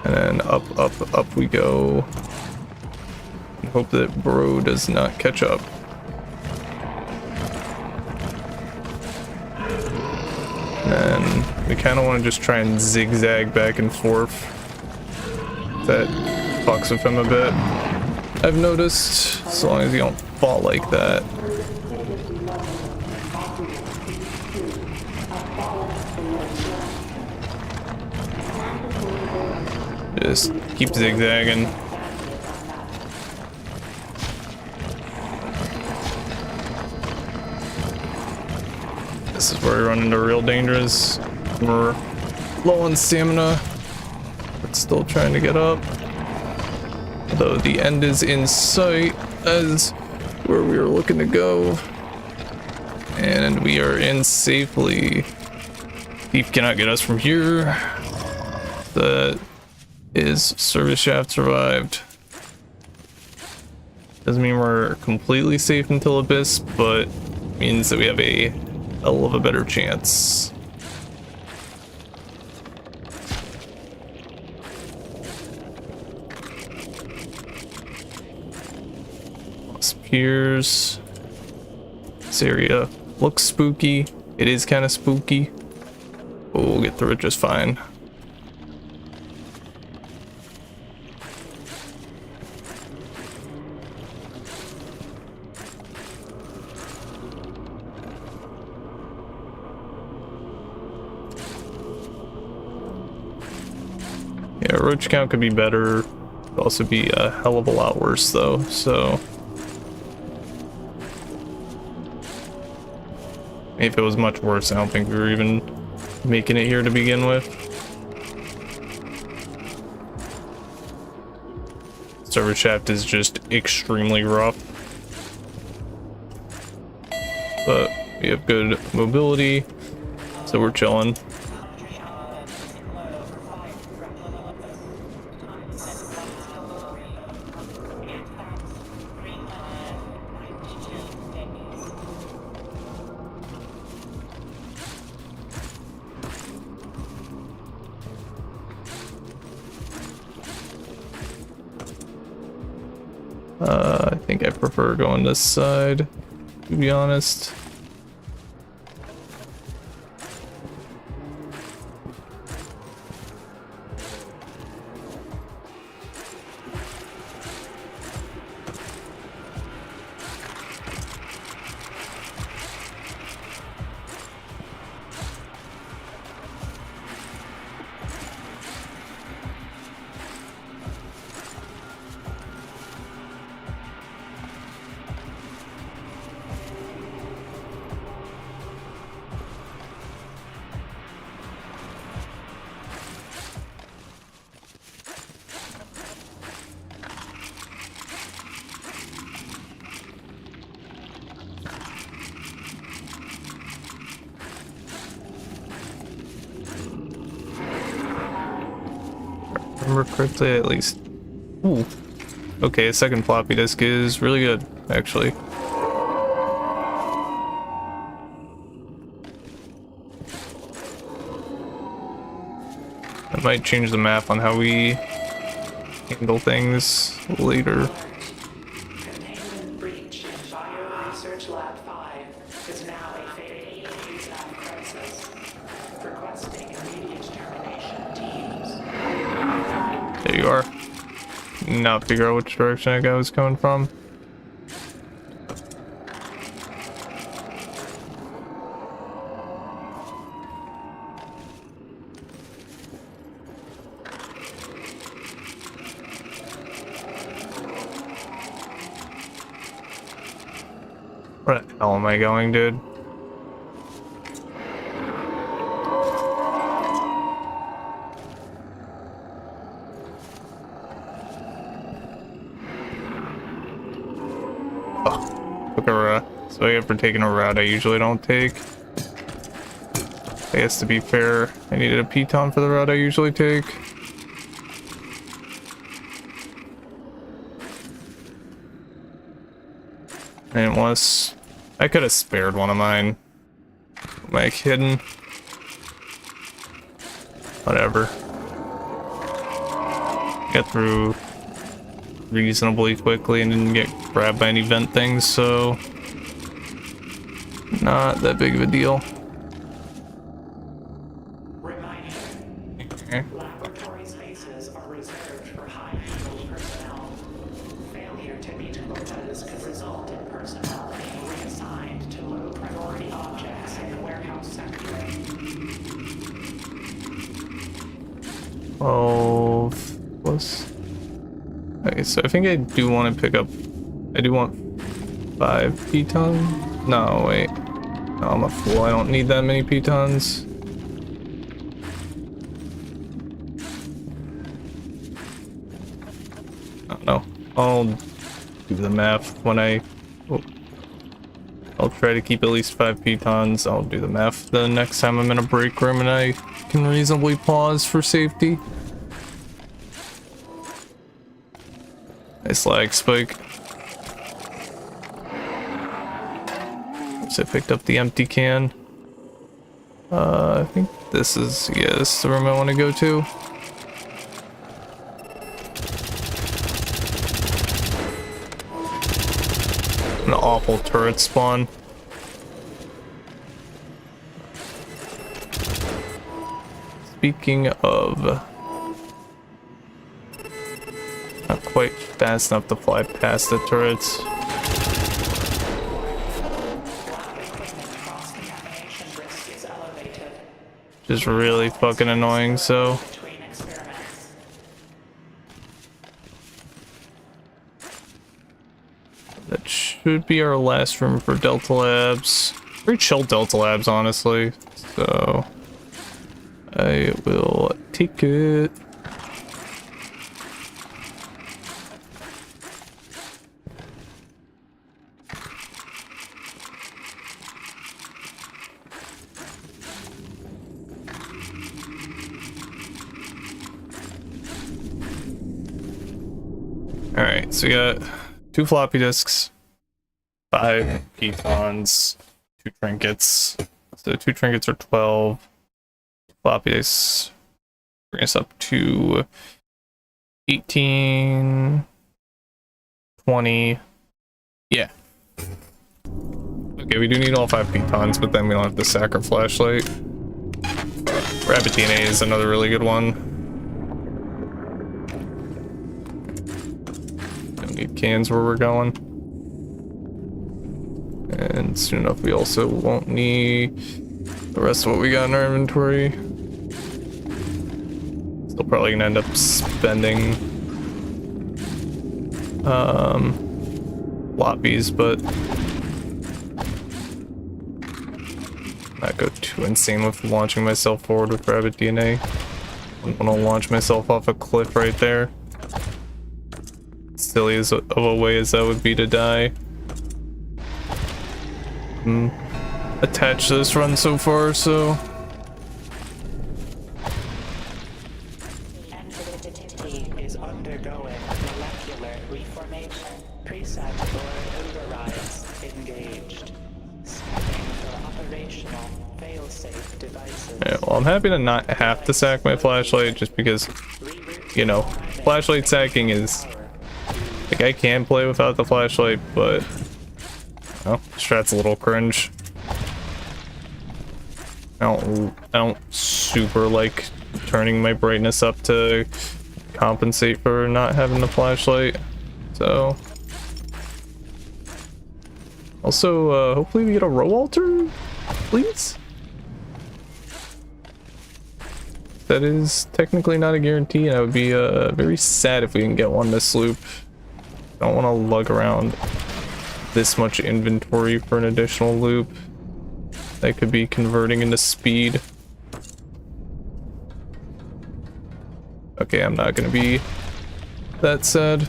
and then up we go. And hope that bro does not catch up. And then we kind of want to just try and zigzag back and forth. That fucks with him a bit, I've noticed, as long as you don't fall like that. Just keep zigzagging. This is where we run into real dangers. We're low on stamina, but still trying to get up. Though the end is in sight as where we are looking to go. And we are in safely. Thief cannot get us from here. That is service shaft survived. Doesn't mean we're completely safe until Abyss, but means that we have a hell of a better chance. Piers. This area looks spooky. It is kind of spooky. But we'll get through it just fine. Yeah, roach count could be better. Could also be a hell of a lot worse though, so if it was much worse, I don't think we were even making it here to begin with. Server shaft is just extremely rough. But we have good mobility, so we're chilling. I think I prefer going this side, to be honest. Remember correctly, at least. Ooh. Okay, a second floppy disk is really good, actually. That might change the map on how we handle things later. Containment breach in Bio-Research Lab 5 is now a fatal lab crisis. Requesting immediate termination teams. There you are. Not figure out which direction that guy was coming from. Where the hell am I going, dude? So I get for taking a route I usually don't take. I guess to be fair, I needed a piton for the route I usually take. And once I could have spared one of mine. Am I kidding? Whatever. Get through reasonably quickly and didn't get grabbed by any vent things, so not that big of a deal. Reminder. Okay. Laboratory spaces are reserved for high-skilled personnel. Failure to meet quotas could result in personnel being reassigned to low-priority objects in the warehouse sector. 12 plus. Okay, so I think I do want to pick up. I do want 5 pitons. No, wait. No, I'm a fool. I don't need that many pitons. I don't know. I'll do the math when I. Oh, I'll try to keep at least 5 pitons. I'll do the math the next time I'm in a break room and I can reasonably pause for safety. Nice lag spike. So I picked up the empty can. I think this is, yeah, this is the room I want to go to. An awful turret spawn. Speaking of, not quite fast enough to fly past the turrets. Cross-contamination risk is elevated. Which is really fucking annoying, so. Between experiments. That should be our last room for Delta Labs. Very chill Delta Labs, honestly. So I will take it. Alright, so we got 2 floppy disks, 5 pitons, 2 trinkets. So 2 trinkets are 12. Floppy disks bring us up to 18, 20. Yeah. Okay, we do need all 5 pitons, but then we don't have to sack our flashlight. Rabbit DNA is another really good one. Don't need cans where we're going. And soon enough we also won't need the rest of what we got in our inventory. Still probably gonna end up spending floppies, but not go too insane with launching myself forward with rabbit DNA. I want to launch myself off a cliff right there. Silly as of a way as that would be to die. Attached to this run so far, so Entity is undergoing molecular reformation. Preset or overrides engaged. Scanning for operational fail-safe devices. yeah, well, I'm happy to not have to sack my flashlight just because, you know, flashlight sacking is like I can play without the flashlight, but well, strat's a little cringe. I don't super like turning my brightness up to compensate for not having the flashlight. So also hopefully we get a row altar, please. That is technically not a guarantee, and I would be very sad if we didn't get one this loop. Don't want to lug around this much inventory for an additional loop that could be converting into speed. Okay, I'm not gonna be that sad.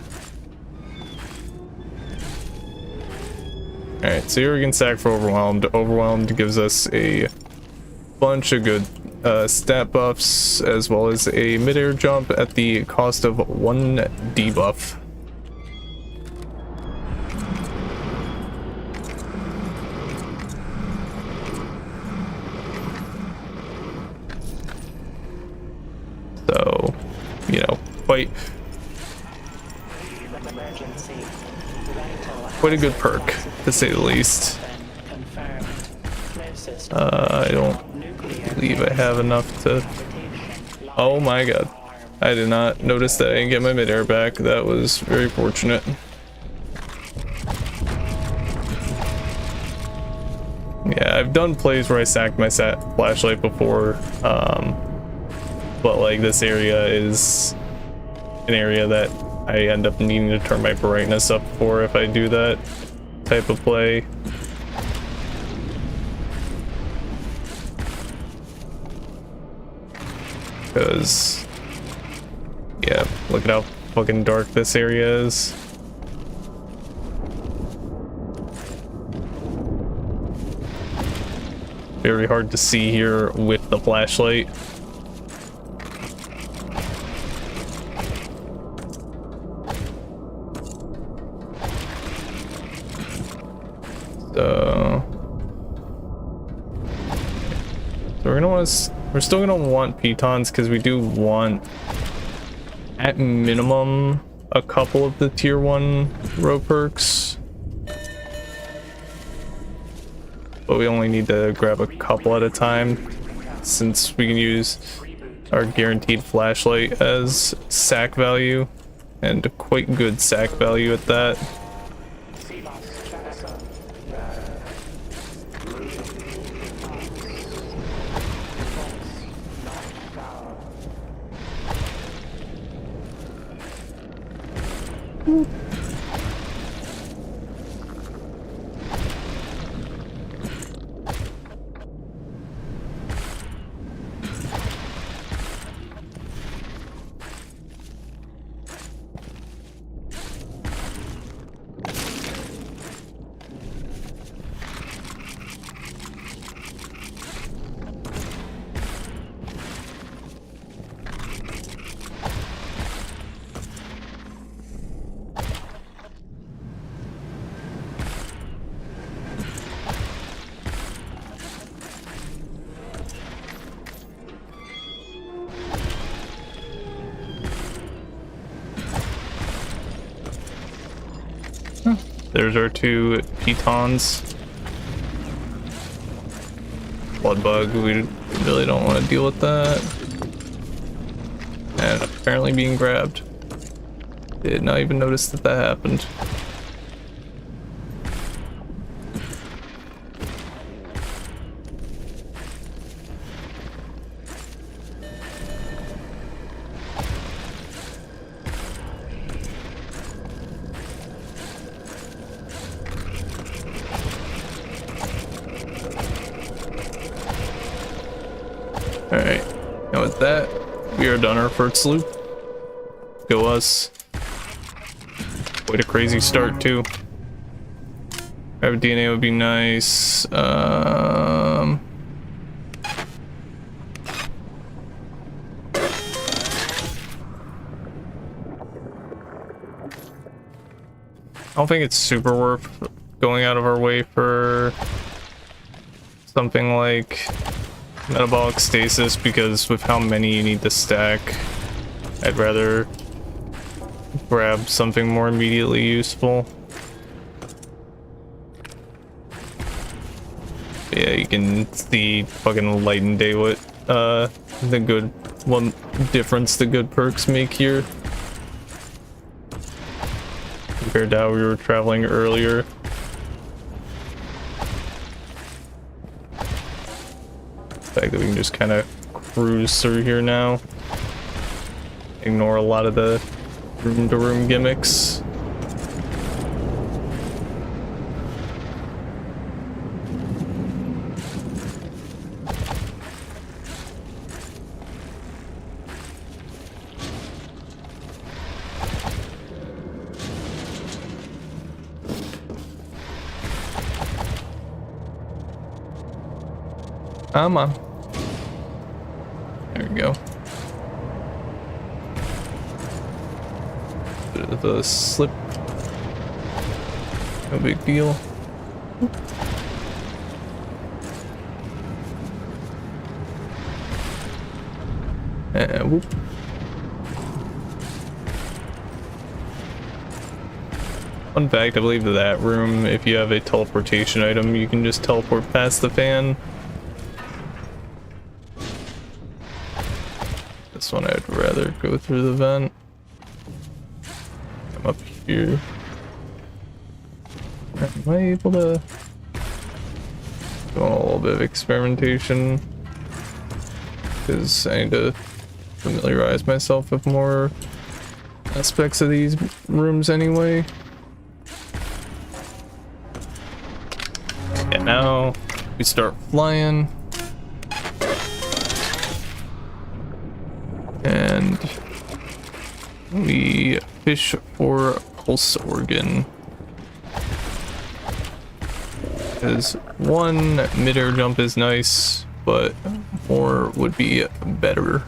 Alright, so here we can sack for overwhelmed. Overwhelmed gives us a bunch of good stat buffs, as well as a mid-air jump at the cost of 1 debuff. So, you know, quite a good perk, to say the least. I don't believe I have enough to... Oh my god. I did not notice that I didn't get my mid-air back. That was very fortunate. Yeah, I've done plays where I sacked my flashlight before, but like this area is an area that I end up needing to turn my brightness up for if I do that type of play. Because, yeah, look at how fucking dark this area is. Very hard to see here with the flashlight. So we're still gonna want pitons because we do want, at minimum, a couple of the tier 1 row perks. But we only need to grab a couple at a time, since we can use our guaranteed flashlight as sack value, and quite good sack value at that. There's our 2 pitons. Blood bug, we really don't want to deal with that. And apparently being grabbed. Did not even notice that that happened. Alright, and with that, we are done our first loop. Go us. Quite a crazy start too. Grab DNA would be nice. I don't think it's super worth going out of our way for something like metabolic stasis, because with how many you need to stack, I'd rather grab something more immediately useful. Yeah, you can see fucking light and day what the good one difference the good perks make here compared to how we were traveling earlier. The fact that we can just kind of cruise through here now, ignore a lot of the room to room gimmicks. Come on. There we go. Bit of a slip. No big deal. And whoop. Fun fact, I believe that room, if you have a teleportation item, you can just teleport past the fan. This one I'd rather go through the vent. I'm up here. Am I able to go on a little bit of experimentation? Because I need to familiarize myself with more aspects of these rooms anyway. And now we start flying. And we fish for pulse organ. Because one mid-air jump is nice, but more would be better.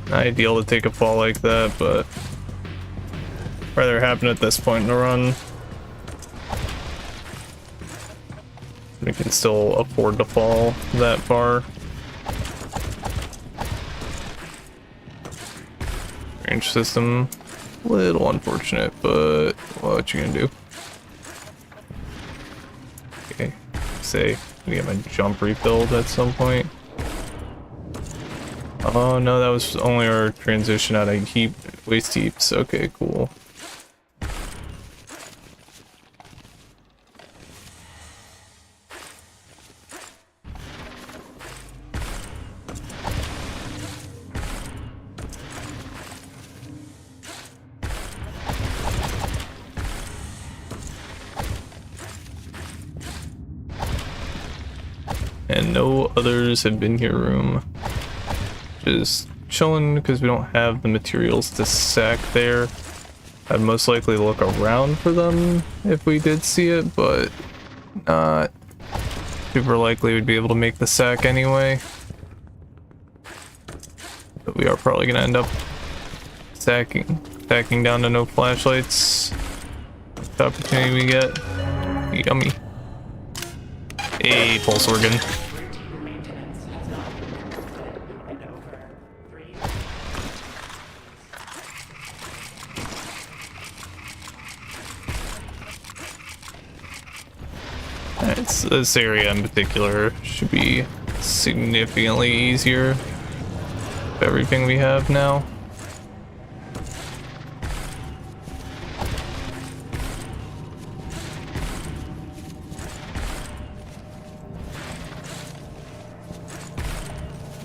Ideal to take a fall like that, but rather happen at this point in the run. We can still afford to fall that far. Range system, a little unfortunate, but what you gonna do? Okay, say we get my jump refilled at some point. Oh no, that was only our transition out of waste heaps. Okay, cool. And no others have been here room. Just chilling because we don't have the materials to sack there. I'd most likely look around for them if we did see it, but not super likely we'd be able to make the sack anyway. But we are probably gonna end up sacking down to no flashlights. The opportunity we get. Yummy. A pulse organ. This area in particular should be significantly easier with everything we have now.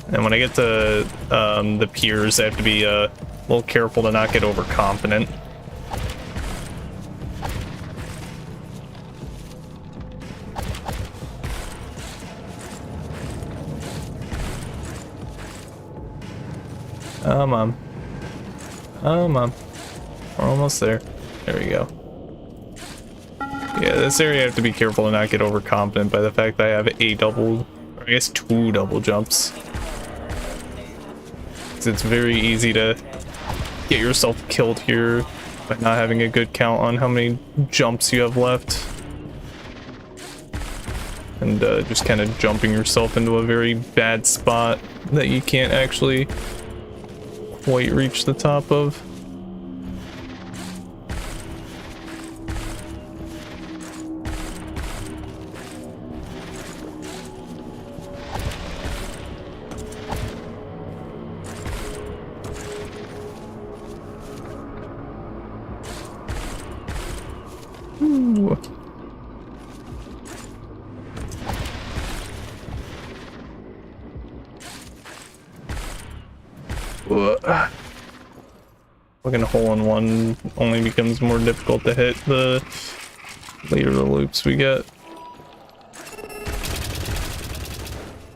And when I get to the piers, I have to be a little careful to not get overconfident. Come on. Come on. We're almost there. There we go. Yeah, this area I have to be careful to not get overconfident by the fact that I have a double, or I guess 2 double jumps. 'Cause it's very easy to get yourself killed here by not having a good count on how many jumps you have left. And just kind of jumping yourself into a very bad spot that you can't actually quite reach the top of. Ooh. Fucking hole in one only becomes more difficult to hit the later the loops we get.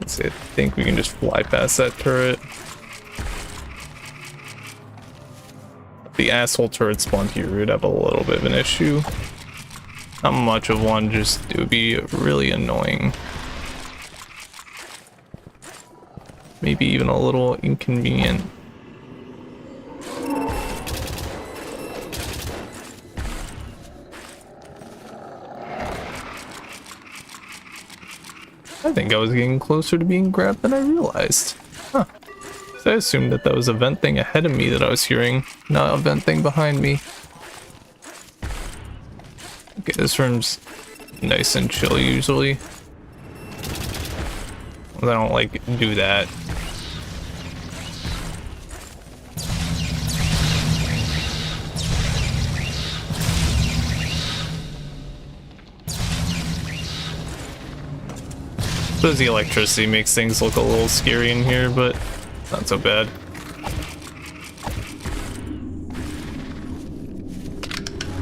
Let's see, I think we can just fly past that turret. The asshole turret spawned here would have a little bit of an issue. Not much of one, just it would be really annoying. Maybe even a little inconvenient. I think I was getting closer to being grabbed than I realized. Huh. So I assumed that was a vent thing ahead of me that I was hearing, not a vent thing behind me. Okay, this room's nice and chill usually. I don't like do that. Suppose the electricity makes things look a little scary in here, but not so bad.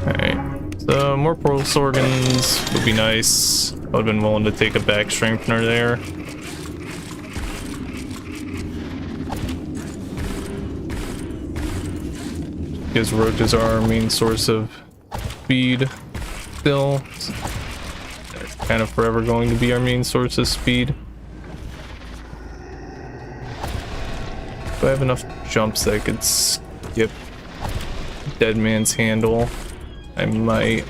Alright, so more pulse organs would be nice. I would have been willing to take a back strengthener there. Because roaches are our main source of speed still. They're kind of forever going to be our main source of speed. If I have enough jumps that I could skip Dead Man's Handle, I might.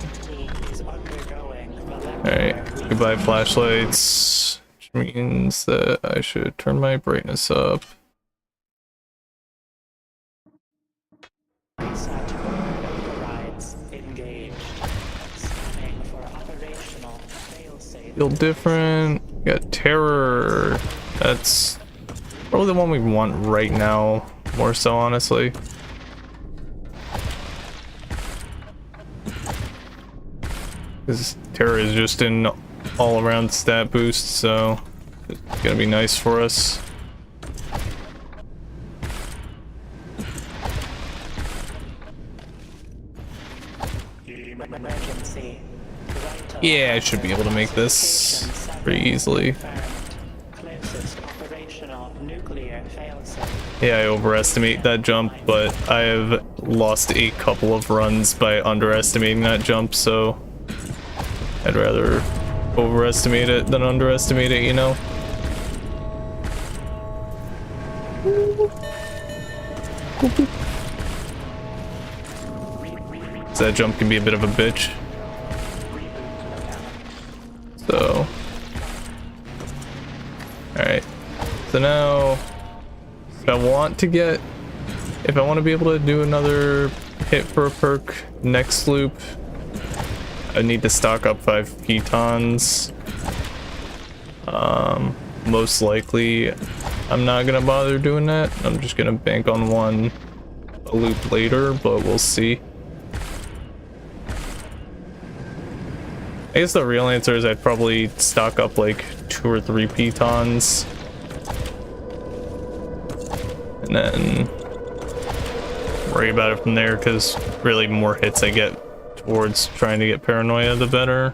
Alright, goodbye flashlights, which means that I should turn my brightness up. Feel different. Got terror. That's probably the one we want right now, more so honestly. Because terror is just an all-around stat boost, so it's gonna be nice for us. Yeah, I should be able to make this pretty easily. Yeah, I overestimate that jump, but I have lost a couple of runs by underestimating that jump, so I'd rather overestimate it than underestimate it, you know? So that jump can be a bit of a bitch. So, alright, so now if I want to be able to do another hit for a perk next loop, I need to stock up 5 pitons. Most likely I'm not gonna bother doing that. I'm just gonna bank on one a loop later, but we'll see. I guess the real answer is I'd probably stock up like 2 or 3 pitons. And then worry about it from there, because really more hits I get towards trying to get paranoia, the better.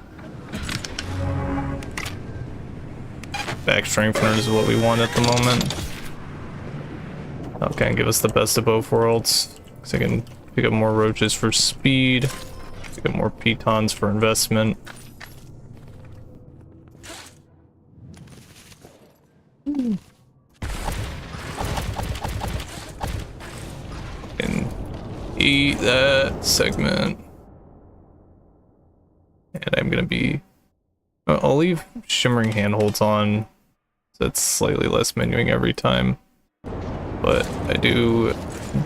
Back strengthener is what we want at the moment. Okay, give us the best of both worlds. Because I can pick up more roaches for speed, pick up more pitons for investment. And eat that segment. And I'm gonna be, I'll leave shimmering handholds on, so it's slightly less menuing every time. But I do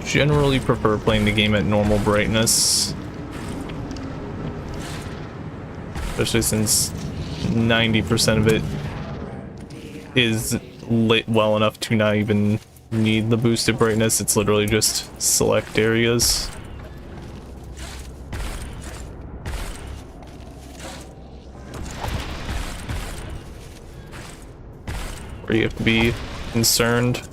generally prefer playing the game at normal brightness. Especially since 90% of it is lit well enough to not even need the boosted brightness. It's literally just select areas. Where you have to be concerned.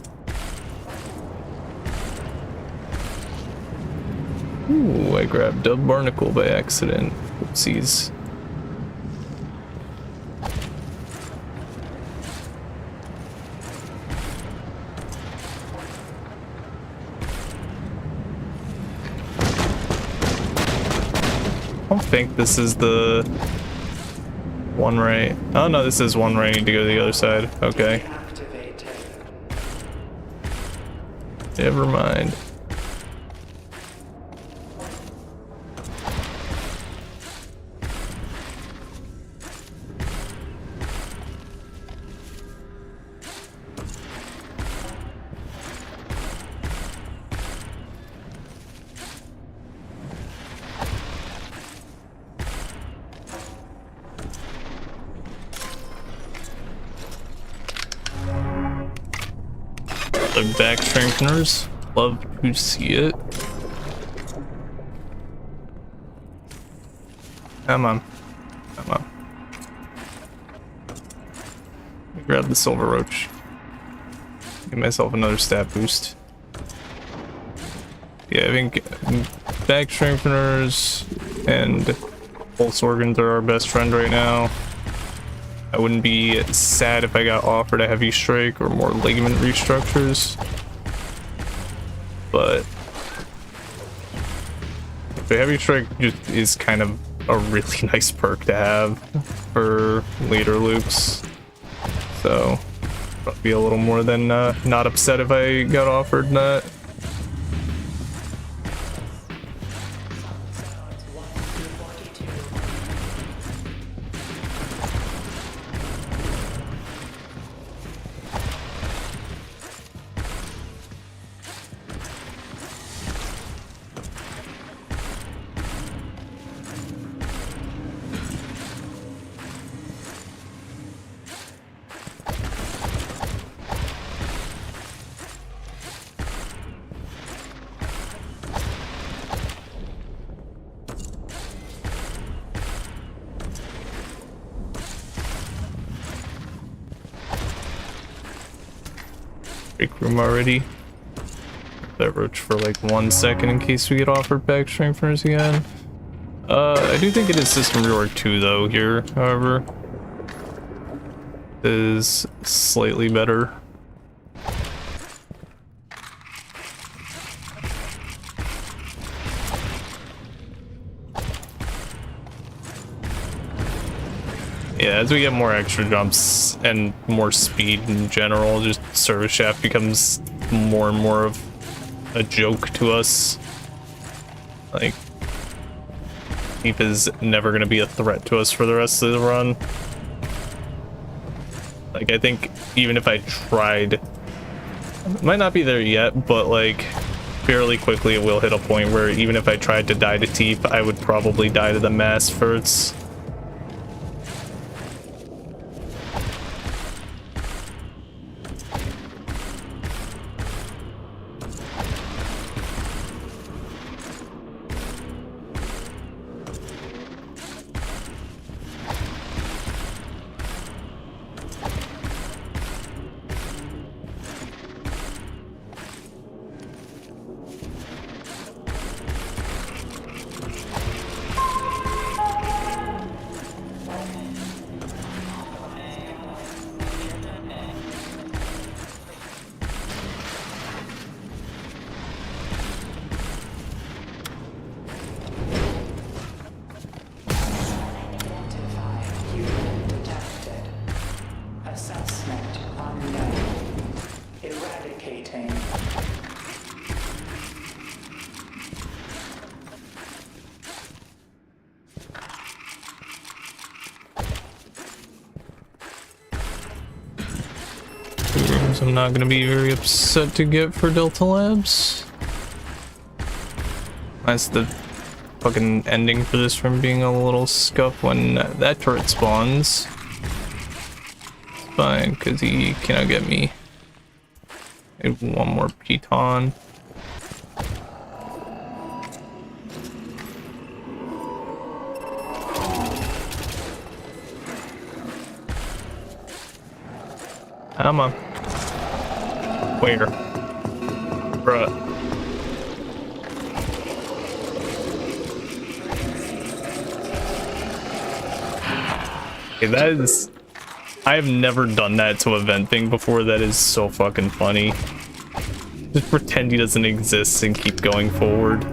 Ooh, I grabbed a barnacle by accident. Oopsies. don't think this is the one right. Oh no, this is one where I need to go to the other side. Okay. Never mind. The back strengtheners, love to see it. Come on, come on. Let me grab the silver roach. Give myself another stat boost. Yeah, I think back strengtheners and pulse organs are our best friend right now. I wouldn't be sad if I got offered a heavy strike or more ligament restructures, but the heavy strike just is kind of a really nice perk to have for later loops. So I'll be a little more than not upset if I got offered that. Break room already. That roach for like 1 second in case we get offered back strengtheners again. I do think it is system reorg 2 though here, however. Is slightly better. Yeah, as we get more extra jumps and more speed in general, just service shaft becomes more and more of a joke to us. Like, Keep is never going to be a threat to us for the rest of the run. Like, I think even if I tried, it might not be there yet, but like fairly quickly it will hit a point where even if I tried to die to Teep, I would probably die to the mass first. I'm not gonna be very upset to get for Delta Labs. That's the fucking ending for this room being a little scuff when that turret spawns. It's fine, because he cannot get me. I have one more piton. Come on. Where? Bruh. Okay, that is... I have never done that to a vent thing before. That is so fucking funny. Just pretend he doesn't exist and keep going forward.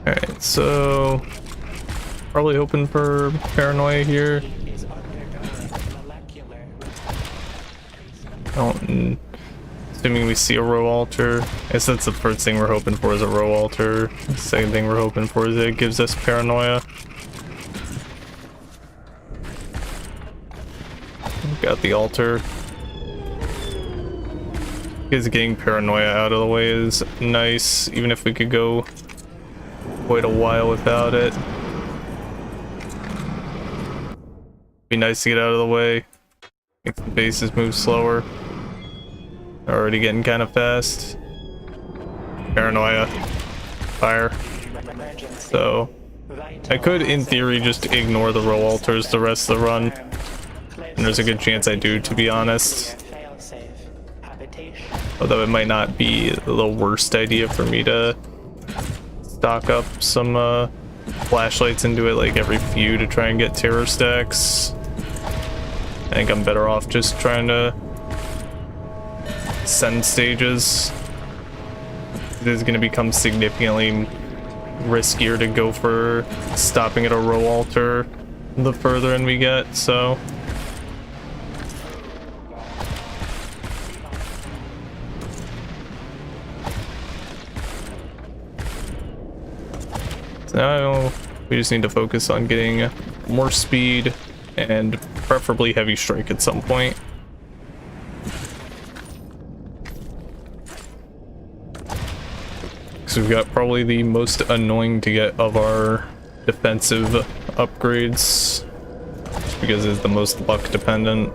Alright, so probably hoping for paranoia here. Is undergoing molecular. Assuming we see a row alter. I guess that's the first thing we're hoping for is a row alter. The second thing we're hoping for is that it gives us paranoia. Got the altar. Because getting paranoia out of the way is nice, even if we could go quite a while without it. Be nice to get out of the way. Make the bases move slower. Already getting kind of fast. Paranoia. Fire. So I could, in theory, just ignore the row alters the rest of the run. And there's a good chance I do, to be honest. Although it might not be the worst idea for me to stock up some flashlights and do it like every few to try and get terror stacks. I think I'm better off just trying to send stages. It is going to become significantly riskier to go for stopping at a row alter the further in we get, so now we just need to focus on getting more speed and preferably heavy strike at some point. So we've got probably the most annoying to get of our defensive upgrades, just because it's the most luck dependent.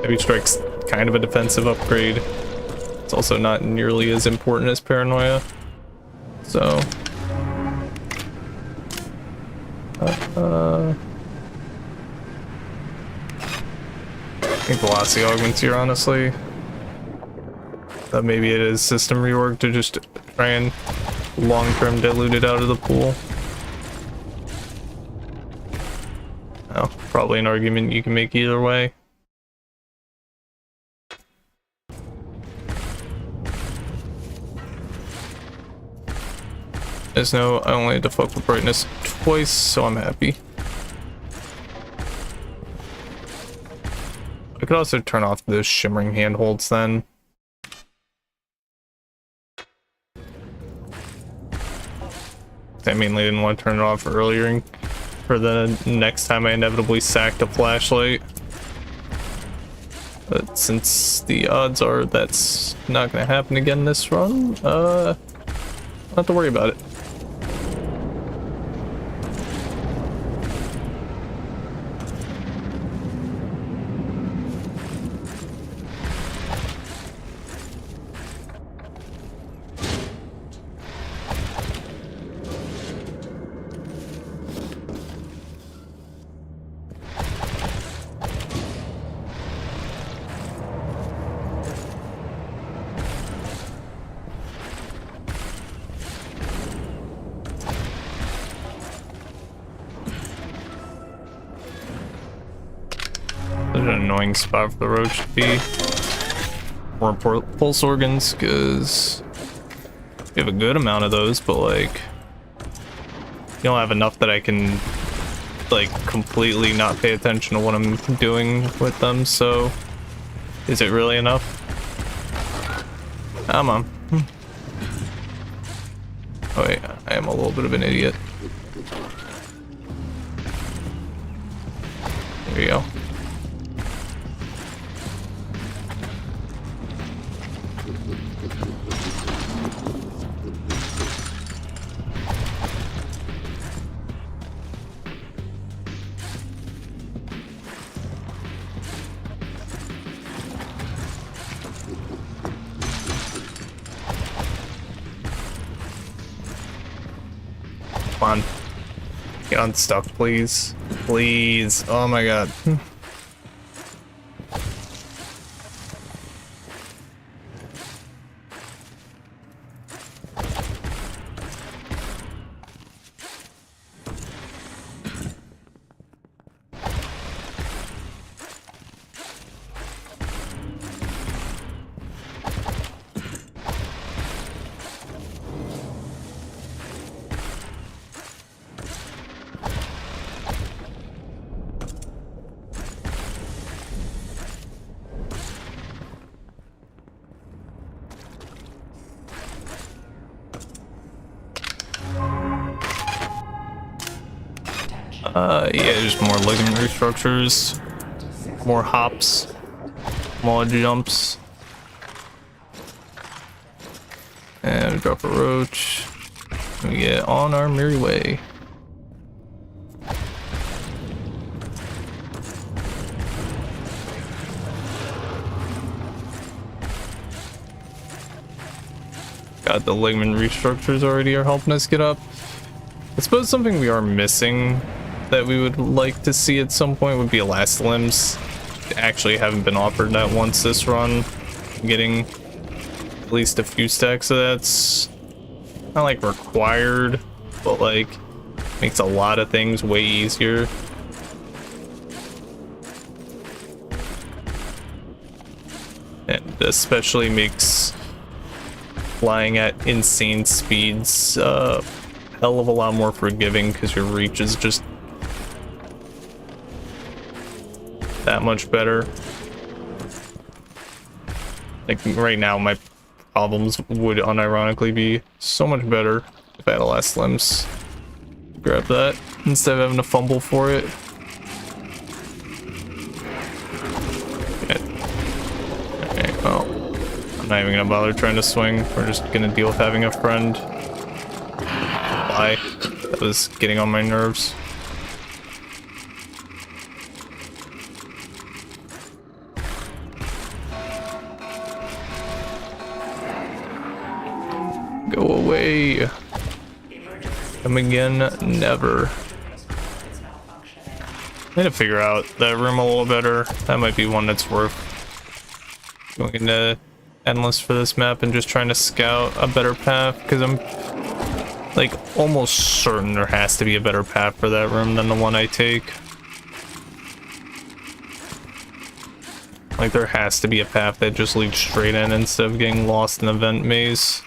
Heavy strike's kind of a defensive upgrade. It's also not nearly as important as paranoia. So I think velocity augments here, honestly. Maybe it is system reorg to just try and long-term dilute it out of the pool. Oh, probably an argument you can make either way. There's no, I only had to fuck with brightness twice, so I'm happy. I could also turn off those shimmering handholds then. I mainly didn't want to turn it off earlier for the next time I inevitably sacked a flashlight. But since the odds are that's not going to happen again this run, not have to worry about it. There's an annoying spot for the roach to be. More pulse organs, because we have a good amount of those, but like, you don't have enough that I can like completely not pay attention to what I'm doing with them, so is it really enough? Come on. Oh wait, I am a little bit of an idiot. There you go. Come on. Get unstuck, please. Please. Oh my god. Yeah, just more ligament restructures, more hops, more jumps. And drop a roach. We get on our merry way. Got the ligament restructures already are helping us get up. I suppose something we are missing that we would like to see at some point would be last limbs. Actually haven't been offered that once this run. Getting at least a few stacks of that's not like required, but like makes a lot of things way easier. And especially makes flying at insane speeds hell of a lot more forgiving because your reach is just that much better. Like right now my problems would unironically be so much better if I had a last limbs. Grab that instead of having to fumble for it. Okay, well, I'm not even gonna bother trying to swing. We're just gonna deal with having a friend. Bye. That was getting on my nerves. Go away. Come again, never. I need to figure out that room a little better. That might be one that's worth going into endless for this map and just trying to scout a better path, because I'm like almost certain there has to be a better path for that room than the one I take. Like there has to be a path that just leads straight in instead of getting lost in the vent maze.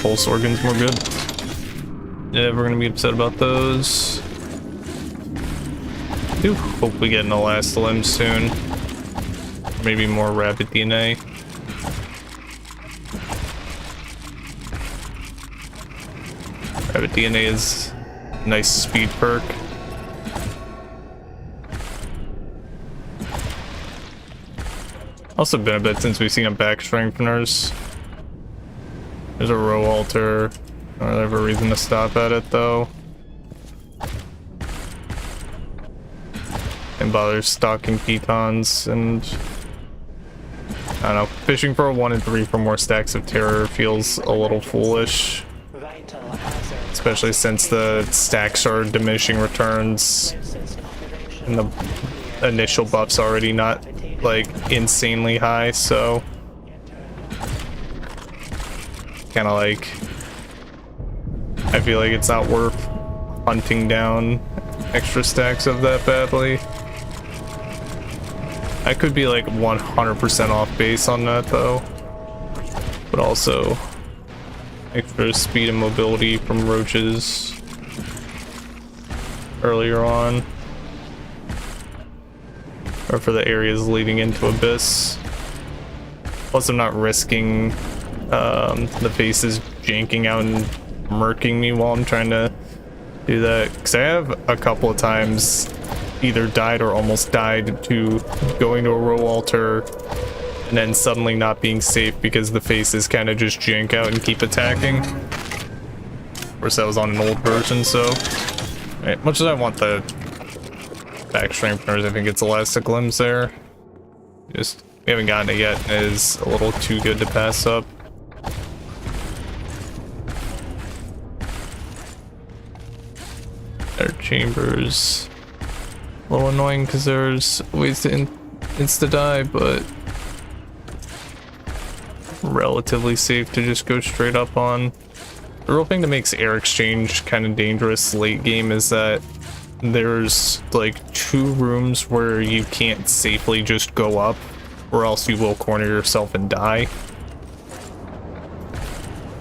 Pulse organs more good. Yeah, we're gonna be upset about those. I do hope we get an last limb soon. Maybe more rapid DNA. Rapid DNA is a nice speed perk. Also been a bit since we've seen a back strengtheners. There's a row altar. I don't have a reason to stop at it though. And bother stalking pitons, and I don't know, fishing for a 1 and 3 for more stacks of terror feels a little foolish. Especially since the stacks are diminishing returns and the initial buff's already not like insanely high, so kind of like I feel like it's not worth hunting down extra stacks of that badly. I could be like 100% off base on that though, but also extra speed and mobility from roaches earlier on, or for the areas leading into Abyss. Plus I'm not risking the faces janking out and murking me while I'm trying to do that, because I have a couple of times either died or almost died to going to a row altar and then suddenly not being safe because the faces kind of just jank out and keep attacking. Of course that was on an old version, so right, much as I want the back strengtheners, I think it's elastic limbs there. Just we haven't gotten it yet, and it is a little too good to pass up. Their chambers a little annoying because there's ways to insta die, but relatively safe to just go straight up on. The real thing that makes air exchange kind of dangerous late game is that there's like 2 rooms where you can't safely just go up, or else you will corner yourself and die.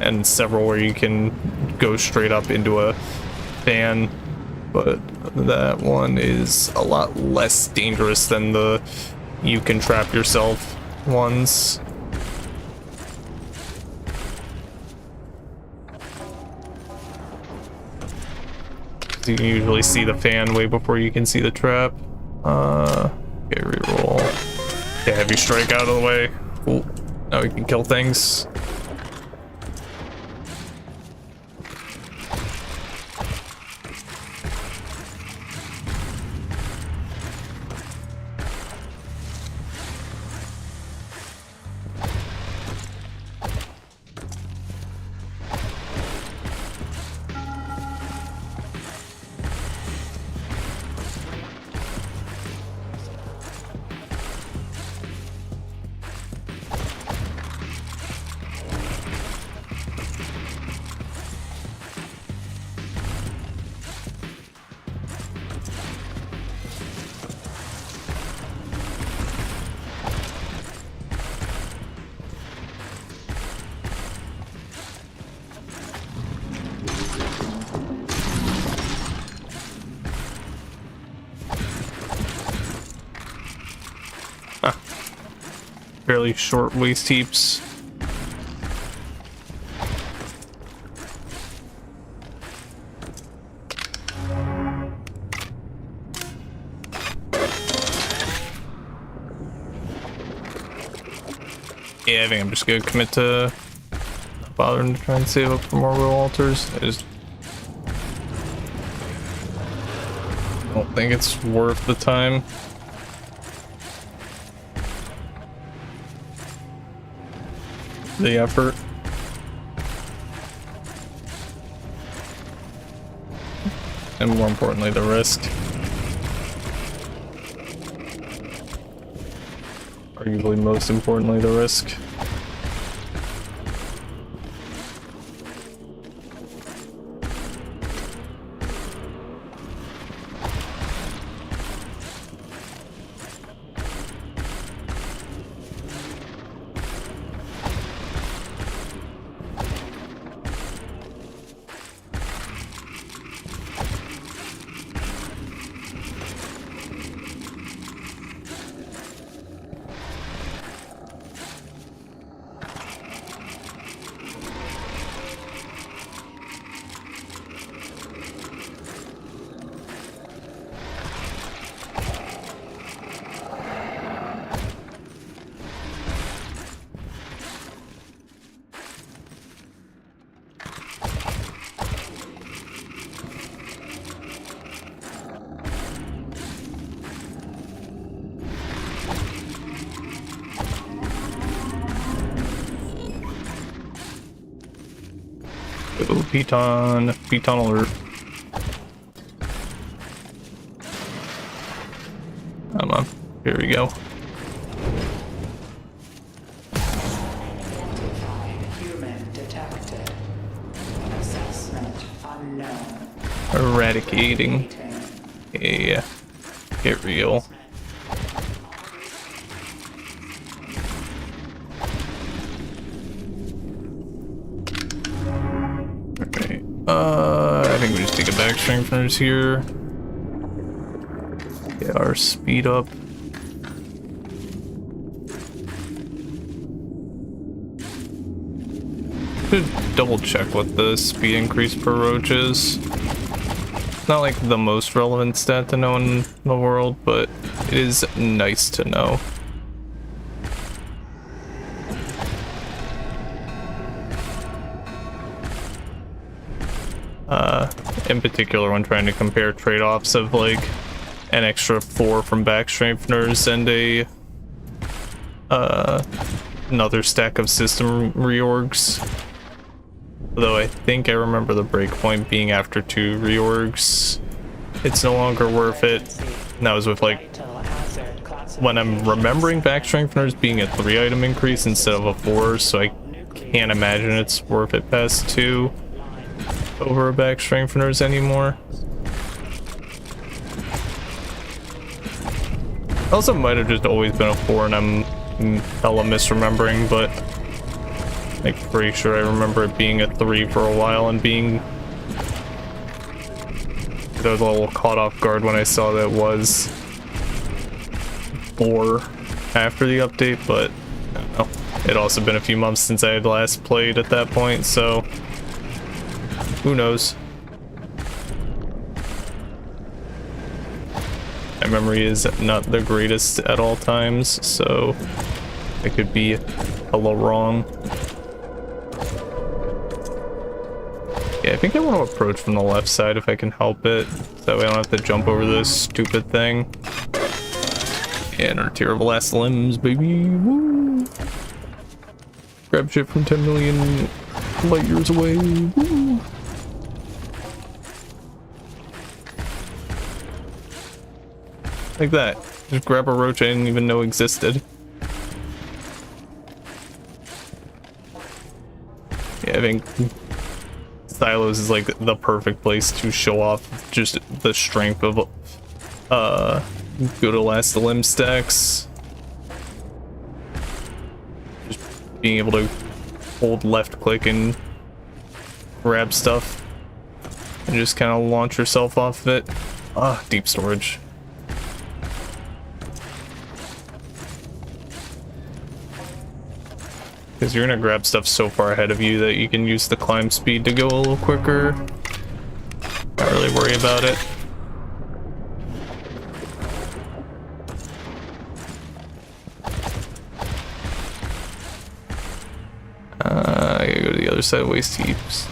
And several where you can go straight up into a fan, but that one is a lot less dangerous than the you can trap yourself ones. You can usually see the fan way before you can see the trap. Okay, reroll. Yeah, heavy strike out of the way. Cool. Now we can kill things. Fairly short waist heaps. Yeah, I think I'm just gonna commit to not bothering to try and save up for more will altars. I just don't think it's worth the time. The effort. And more importantly, the risk. Arguably most importantly, the risk. Oh, Piton alert. Come on, here we go. Human detected. Assessment unknown. Eradicating. Yeah, get real. I think we just take a back strengtheners here. Get our speed up. Should double check what the speed increase per roach is. It's not like the most relevant stat to know in the world, but it is nice to know. In particular when trying to compare trade-offs of like an extra 4 from back strengtheners and another stack of system reorgs. Although I think I remember the breakpoint being after 2 reorgs. It's no longer worth it. And that was with like when I'm remembering back strengtheners being a 3 item increase instead of a 4, so I can't imagine it's worth it past 2 over back strengtheners anymore. Also might have just always been a 4 and I'm hella misremembering, but like pretty sure I remember it being a 3 for a while and being... I was a little caught off guard when I saw that it was 4 after the update, but I don't know. It also been a few months since I had last played at that point, so who knows. My memory is not the greatest at all times, so I could be a little wrong. Yeah, I think I want to approach from the left side if I can help it, so that way I don't have to jump over this stupid thing. And our tier of last limbs, baby. Woo! Grab shit from 10 million light years away. Woo! Like that. Just grab a roach I didn't even know existed. Yeah, I think silos is like the perfect place to show off just the strength of go to last limb stacks. Just being able to hold left click and grab stuff and just kind of launch yourself off of it. Ah, deep storage. Because you're gonna grab stuff so far ahead of you that you can use the climb speed to go a little quicker. Not really worry about it. I gotta go to the other side of waste heaps.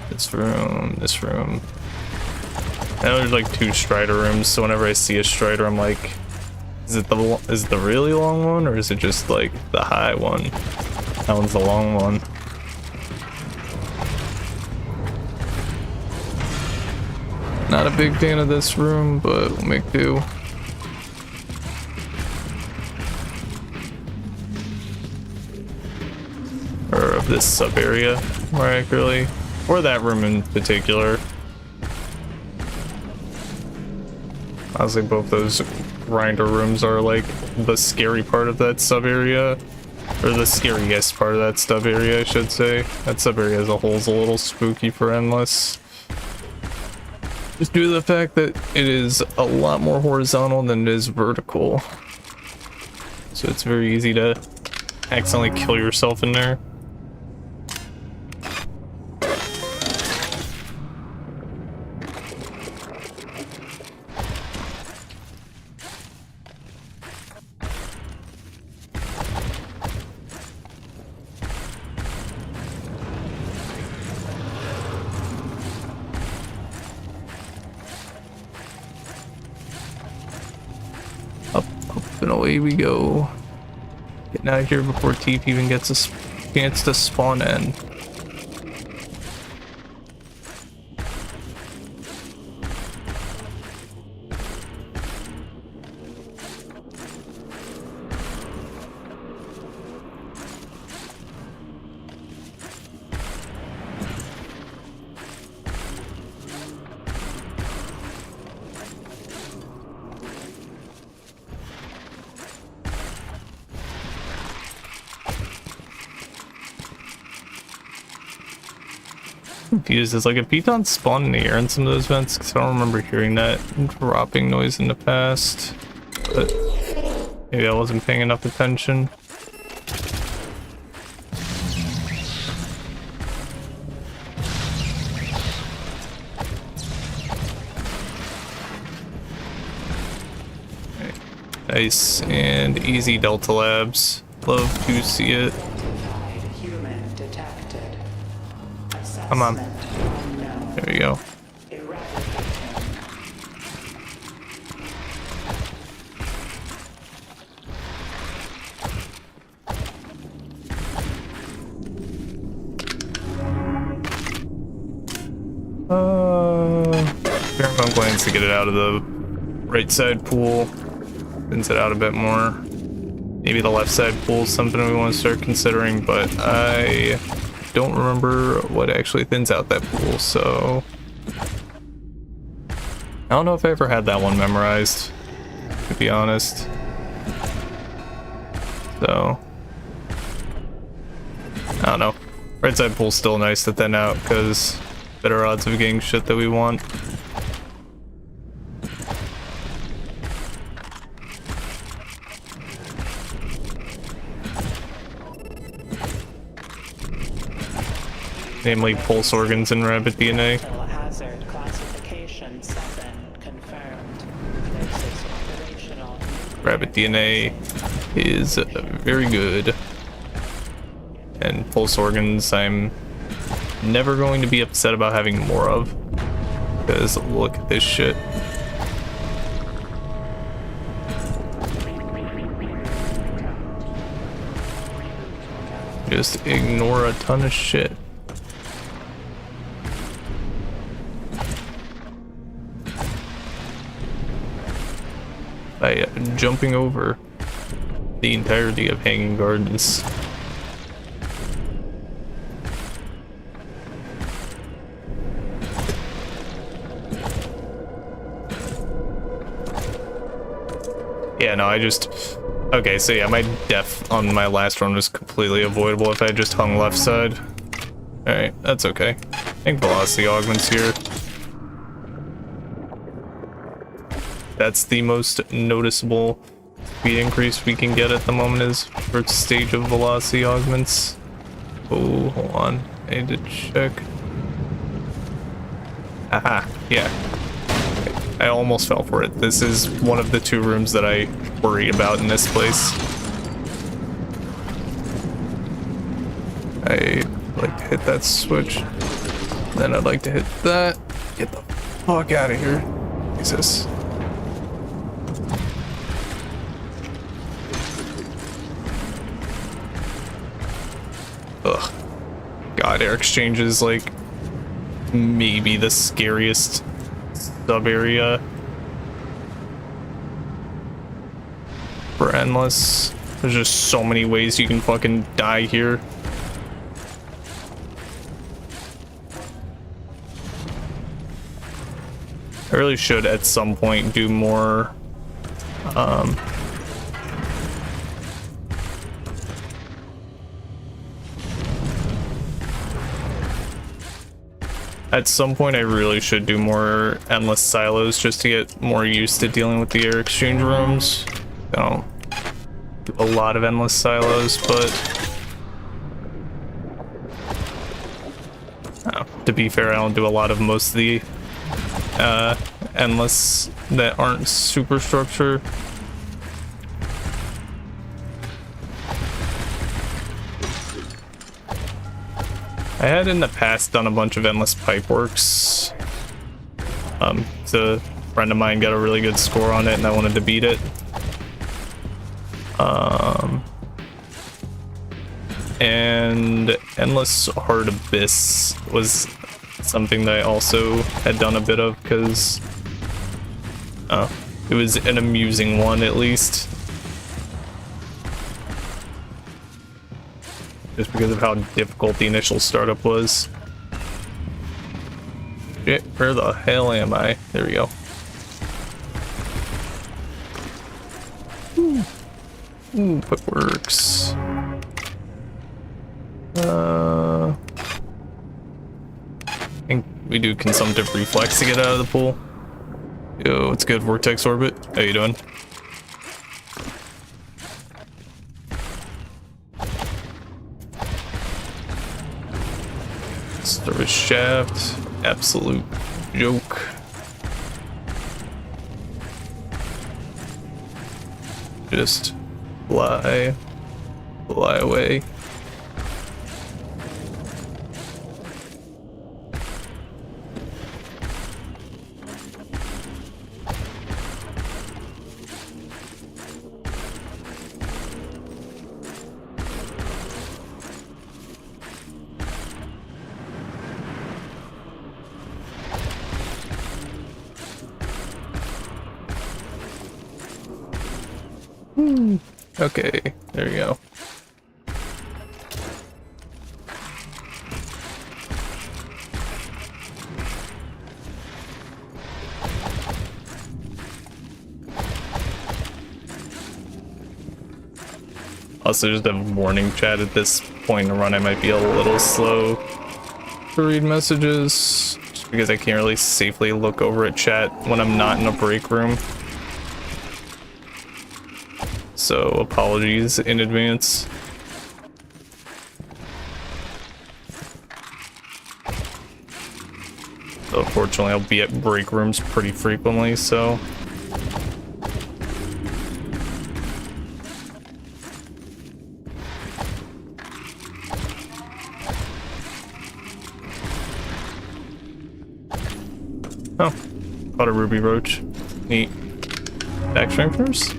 This room, this room. I know there's like 2 Strider rooms, so whenever I see a Strider, I'm like, is it the really long one, or is it just like the high one? That one's the long one. Not a big fan of this room, but we'll make do. Or of this sub area, more accurately. Or that room in particular. Honestly, both those grinder rooms are like the scary part of that sub area. Or the scariest part of that sub area, I should say. That sub area as a whole is a little spooky for Endless. Just due to the fact that it is a lot more horizontal than it is vertical. So it's very easy to accidentally kill yourself in there. And away we go. Getting out of here before Teeth even gets a chance to spawn in. Confused. Is like a Python spawn in the air in some of those vents? Because I don't remember hearing that dropping noise in the past. But maybe I wasn't paying enough attention. Okay. Nice and easy, Delta Labs. Love to see it. Come on. There we go. I'm going to get it out of the right side pool. Thins it out a bit more. Maybe the left side pool is something we want to start considering, but I don't remember what actually thins out that pool, so I don't know if I ever had that one memorized, to be honest. So I don't know. Right side pull's still nice to thin out because better odds of getting shit that we want. Namely pulse organs and rabbit DNA. Hazard classification 7 confirmed. Gnosis operational. Rabbit DNA is very good. And pulse organs I'm never going to be upset about having more of. Because look at this shit. Just ignore a ton of shit. By jumping over the entirety of Hanging Gardens. Yeah, no, I just... Okay, so yeah, my death on my last run was completely avoidable if I just hung left side. Alright, that's okay. I think velocity augments here. That's the most noticeable speed increase we can get at the moment is first stage of velocity augments. Oh, hold on. I need to check. Aha, yeah. I almost fell for it. This is one of the 2 rooms that I worry about in this place. I like to hit that switch. Then I'd like to hit that. Get the fuck out of here. Jesus. Ugh. God, air exchange is like maybe the scariest sub area for endless. There's just so many ways you can fucking die here. I really should at some point do more at some point I really should do more endless silos just to get more used to dealing with the air exchange rooms. I don't do a lot of endless silos, but to be fair, I don't do a lot of most of the endless that aren't superstructure. I had in the past done a bunch of endless pipeworks. So a friend of mine got a really good score on it and I wanted to beat it. And endless hard abyss was something that I also had done a bit of because it was an amusing one at least. Just because of how difficult the initial startup was. Shit, where the hell am I? There we go. Ooh, it works. I think we do consumptive reflex to get out of the pool. Yo, what's good, Vortex Orbit? How you doing? Service shaft, absolute joke. Just fly away. Okay, there we go. Also, just a warning chat at this point in the run, I might be a little slow to read messages, just because I can't really safely look over at chat when I'm not in a break room. So apologies in advance. So fortunately, I'll be at break rooms pretty frequently, so. Oh, caught a ruby roach. Neat. Back strengtheners?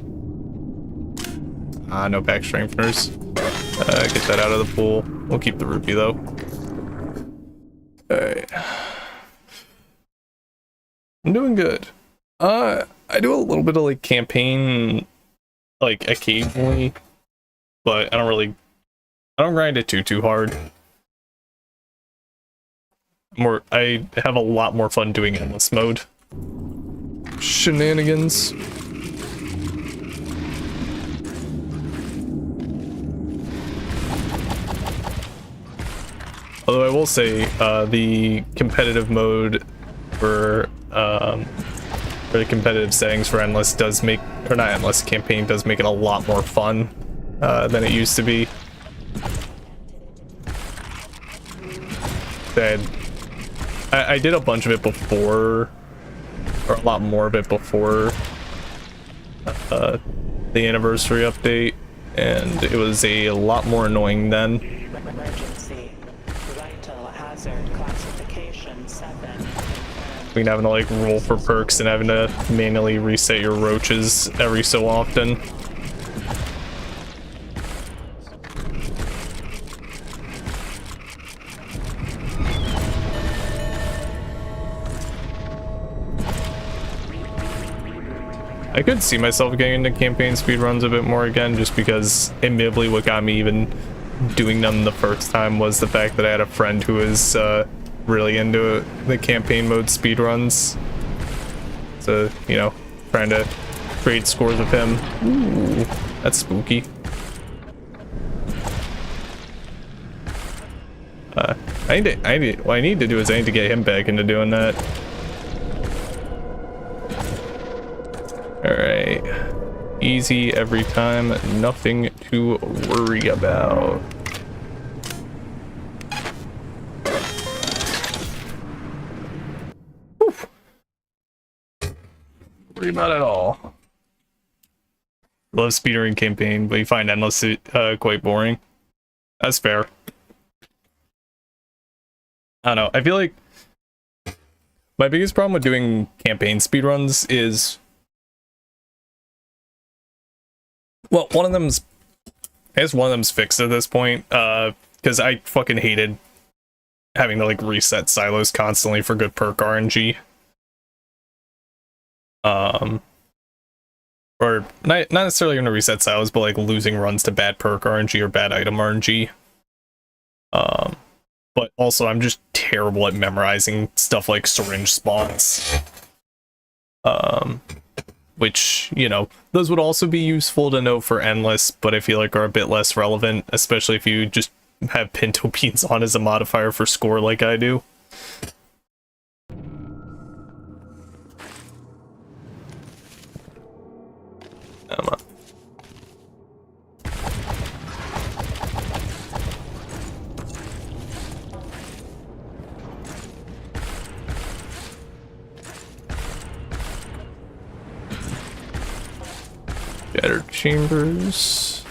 Ah, no back strengtheners. Get that out of the pool. We'll keep the rupee though. Alright. I'm doing good. I do a little bit of like campaign, like occasionally, but I don't grind it too hard. I have a lot more fun doing endless mode shenanigans. Although I will say, the competitive mode for the competitive settings for endless does make, or not endless, campaign does make it a lot more fun than it used to be. I did a bunch of it before, or a lot more of it before the anniversary update, and it was a lot more annoying then. Emergency. Vital hazard classification 7. Between having to like roll for perks and having to manually reset your roaches every so often. I could see myself getting into campaign speedruns a bit more again, just because admittedly what got me even doing them the first time was the fact that I had a friend who was really into the campaign mode speedruns. So, you know, trying to trade scores with him. Ooh, that's spooky. What I need to do is I need to get him back into doing that. Alright. Easy every time, nothing to worry about. Whew. Worry about it all. Love speedrunning campaign, but you find endless quite boring. That's fair. I don't know, I feel like my biggest problem with doing campaign speedruns is, well, I guess one of them's fixed at this point, because I fucking hated having to like reset silos constantly for good perk RNG. Or not necessarily gonna reset silos, but like losing runs to bad perk RNG or bad item RNG. But also I'm just terrible at memorizing stuff like syringe spawns. Which, you know, those would also be useful to know for endless, but I feel like are a bit less relevant, especially if you just have pinto beans on as a modifier for score like I do. Come on. Shattered chambers.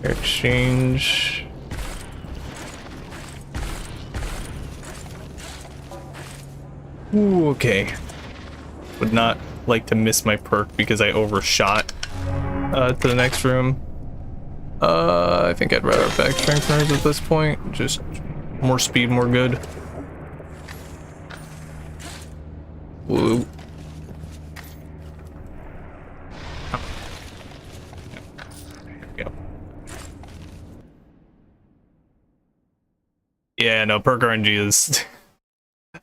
Exchange. Ooh, okay. Would not like to miss my perk because I overshot to the next room. I think I'd rather have back strengtheners at this point. Just more speed, more good. Woo. Yeah, no, perk RNG is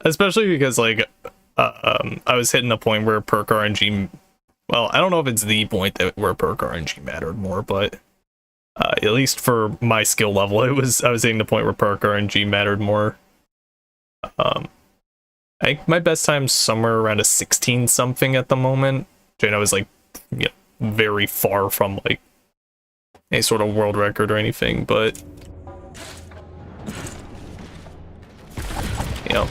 especially because like I was hitting a point where perk RNG, well, I don't know if it's the point that where perk RNG mattered more, but at least for my skill level, I was hitting the point where perk RNG mattered more. I think my best time's somewhere around a 16 something at the moment, which I know is like, you know, very far from like a sort of world record or anything, but you know,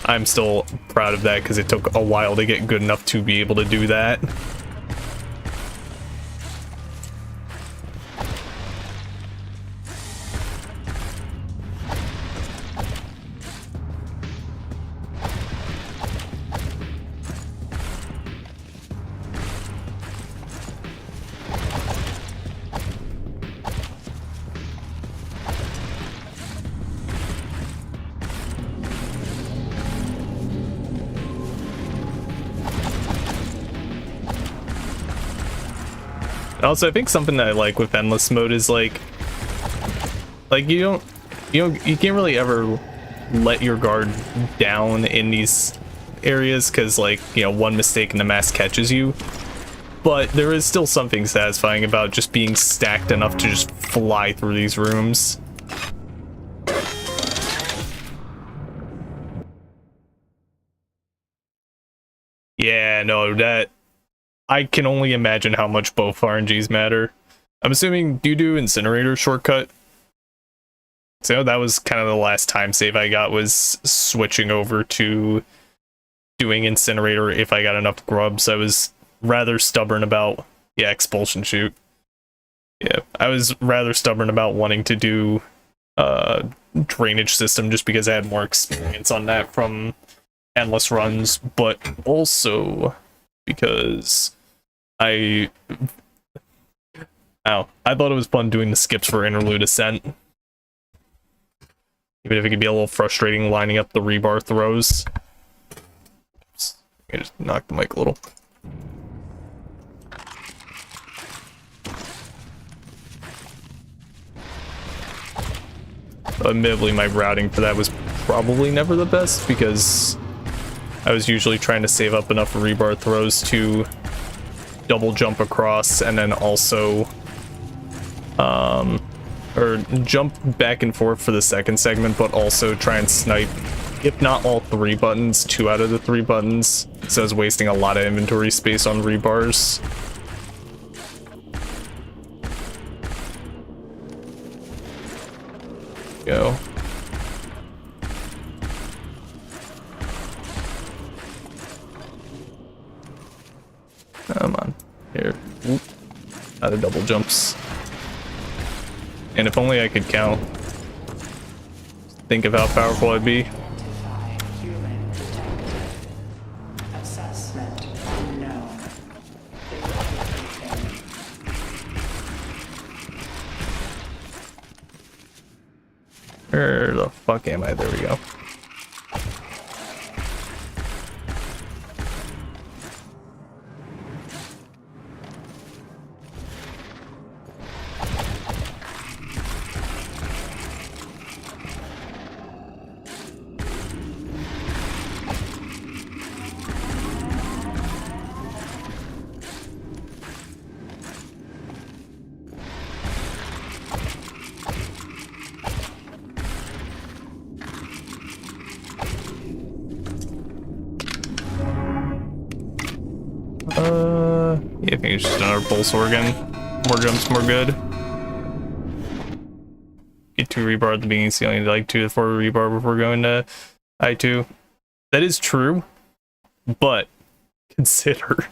I'm still proud of that because it took a while to get good enough to be able to do that. Also, I think something that I like with endless mode is like you can't really ever let your guard down in these areas because like, you know, one mistake and the mask catches you. But there is still something satisfying about just being stacked enough to just fly through these rooms. Yeah, no, that I can only imagine how much both RNGs matter. I'm assuming do you do Incinerator shortcut? So that was kind of the last time save I got, was switching over to doing Incinerator if I got enough grubs. I was rather stubborn about, yeah, Expulsion Shoot. Yeah, I was rather stubborn about wanting to do Drainage System just because I had more experience on that from endless runs, but also because I thought it was fun doing the skips for Interlude Ascent. Even if it could be a little frustrating lining up the rebar throws. Oops. I just knocked the mic a little. Admittedly, my routing for that was probably never the best because I was usually trying to save up enough rebar throws to double jump across and then also or jump back and forth for the second segment, but also try and snipe, if not all 3 buttons, 2 out of the 3 buttons. So I was wasting a lot of inventory space on rebars. Go. Come on. Here. Oop. Out of double jumps. And if only I could count. Think of how powerful I'd be. Human detected. Assessment unknown. Where the fuck am I? There we go. Yeah, I think it's just another pulse organ. More jumps, more good. Get 2 rebar at the beginning, so you only need like 2 to 4 rebar before going to I2. That is true, but consider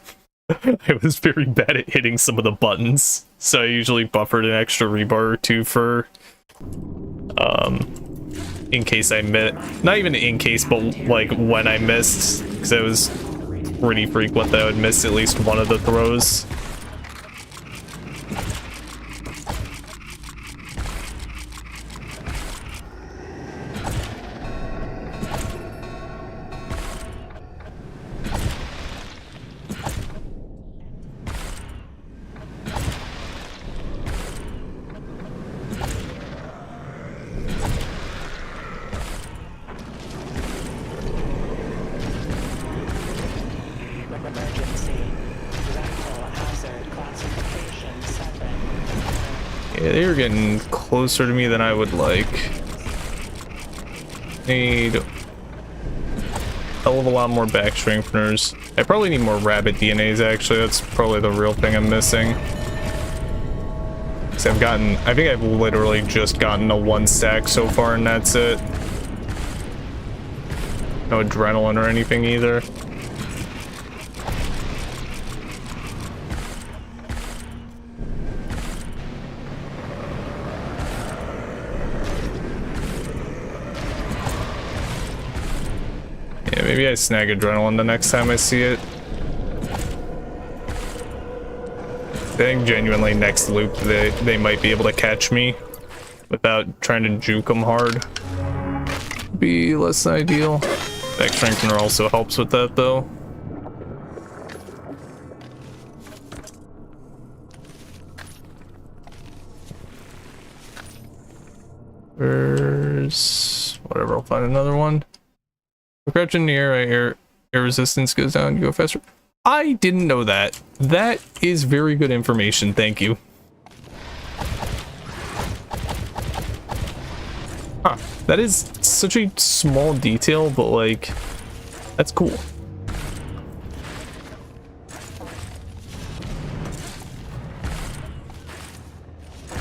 I was very bad at hitting some of the buttons, so I usually buffered an extra rebar or 2 for in case I missed. Not even in case, but like when I missed, because it was pretty frequent that I would miss at least one of the throws. Yeah, they're getting closer to me than I would like. Need a hell of a lot more back strengtheners. I probably need more rabbit DNAs actually. That's probably the real thing I'm missing. So I think I've literally just gotten a 1 stack so far and that's it. No adrenaline or anything either. Yeah, maybe I snag adrenaline the next time I see it. I think genuinely next loop they might be able to catch me without trying to juke them hard. Be less than ideal. Back strengthener also helps with that though. There's whatever, I'll find another one. Crouching in the air resistance goes down, you go faster. I didn't know that. That is very good information, thank you. Huh, that is such a small detail, but like, that's cool.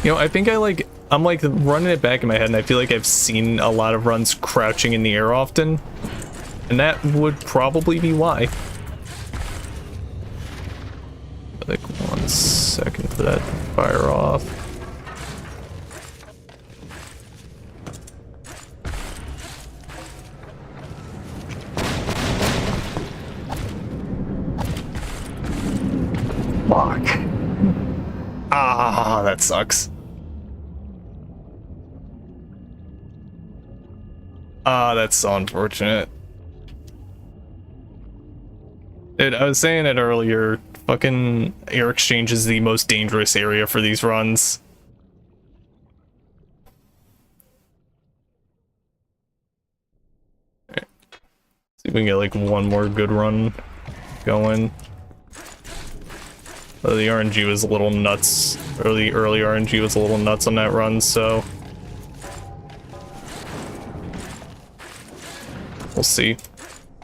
You know, I think I'm like running it back in my head and I feel like I've seen a lot of runs crouching in the air often. And that would probably be why. Like 1 second for that to fire off. Fuck. Ah, that sucks. Ah, that's so unfortunate. Dude, I was saying it earlier, fucking air exchange is the most dangerous area for these runs. Alright. See if we can get like one more good run going. Oh, the RNG was a little nuts, or the early RNG was a little nuts on that run, so we'll see.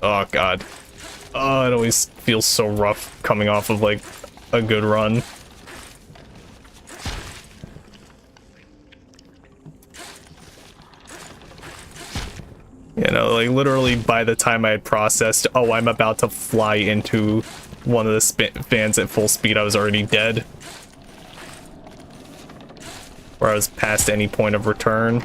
Oh god. Oh, it always feels so rough coming off of like a good run. You know, like literally by the time I had processed, oh, I'm about to fly into one of the fans at full speed, I was already dead. Or I was past any point of return.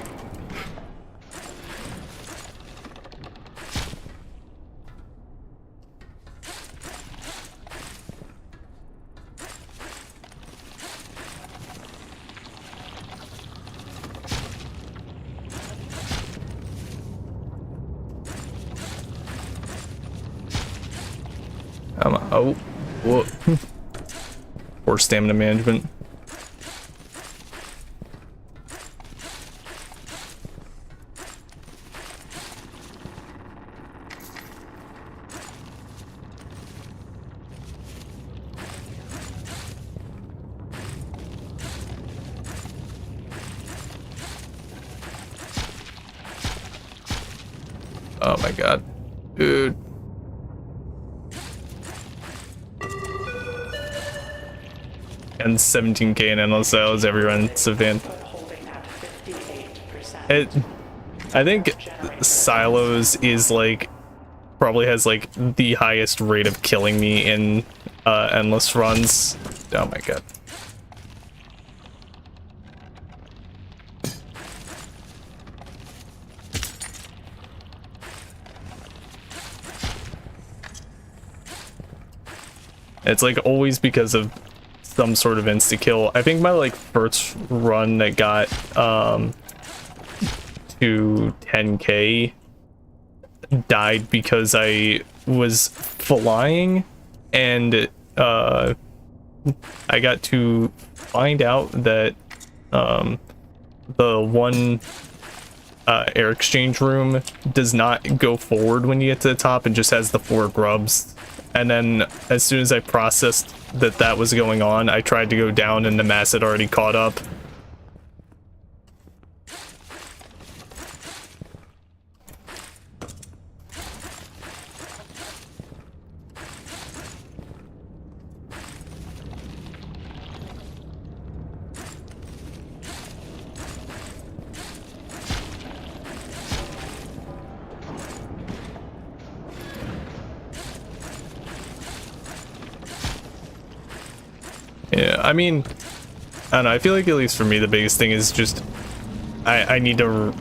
Oh, whoa. Poor stamina management. Oh my god, dude. And 17k in endless sales, everyone's a fan. I think Silos is like probably has like the highest rate of killing me in endless runs. Oh my god. It's like always because of some sort of insta kill. I think my like first run that got to 10k died because I was flying and I got to find out that the one air exchange room does not go forward when you get to the top and just has the 4 grubs. And then as soon as I processed that was going on, I tried to go down and the mass had already caught up. Yeah, I mean, I don't know, I feel like at least for me the biggest thing is just I need to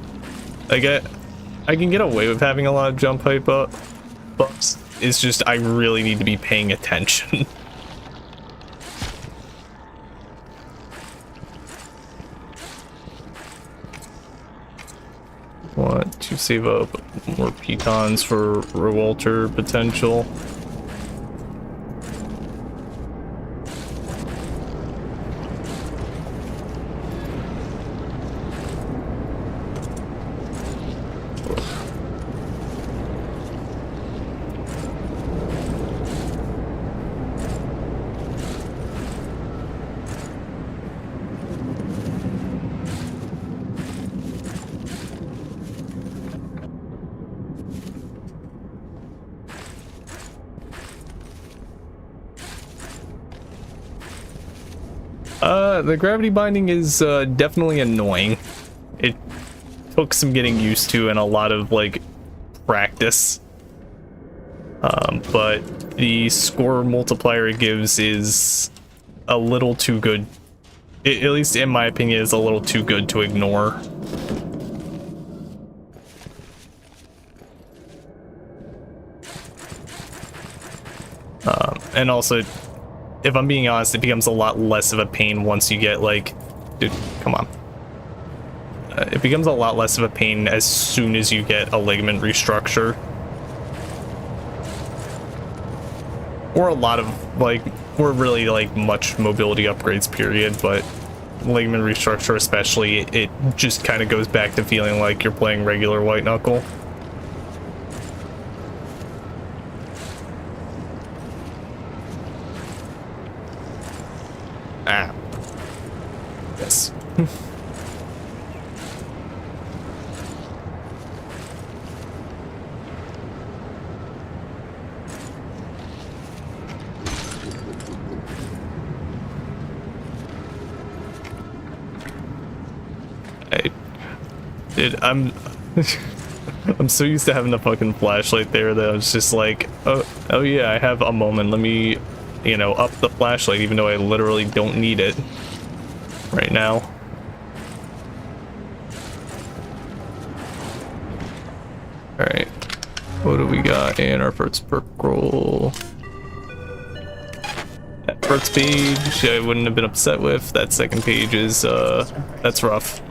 I can get away with having a lot of jump height buffs. It's just I really need to be paying attention. Want to save up more pitons for revolter potential. The gravity binding is definitely annoying. It took some getting used to and a lot of like practice. But the score multiplier it gives is a little too good. At least in my opinion, is a little too good to ignore. And also, if I'm being honest, it becomes a lot less of a pain once you get like, dude, come on. It becomes a lot less of a pain as soon as you get a ligament restructure. Or a lot of like, or really like much mobility upgrades period, but ligament restructure especially, it just kind of goes back to feeling like you're playing regular White Knuckle. Ah. Yes. I'm I'm so used to having the fucking flashlight there that I was just like, oh yeah, I have a moment. Let me, you know, up the flashlight even though I literally don't need it right now. All right, what do we got in our first perk roll? That first page I wouldn't have been upset with. That second page is that's rough.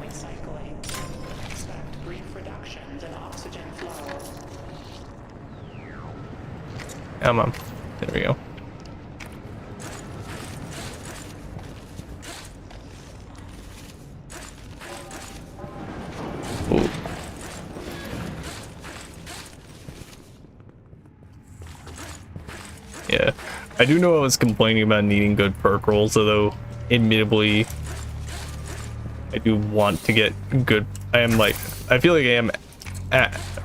Come on. There we go. Ooh. Yeah. I do know I was complaining about needing good perk rolls, although admittedly I do want to get good. I feel like I am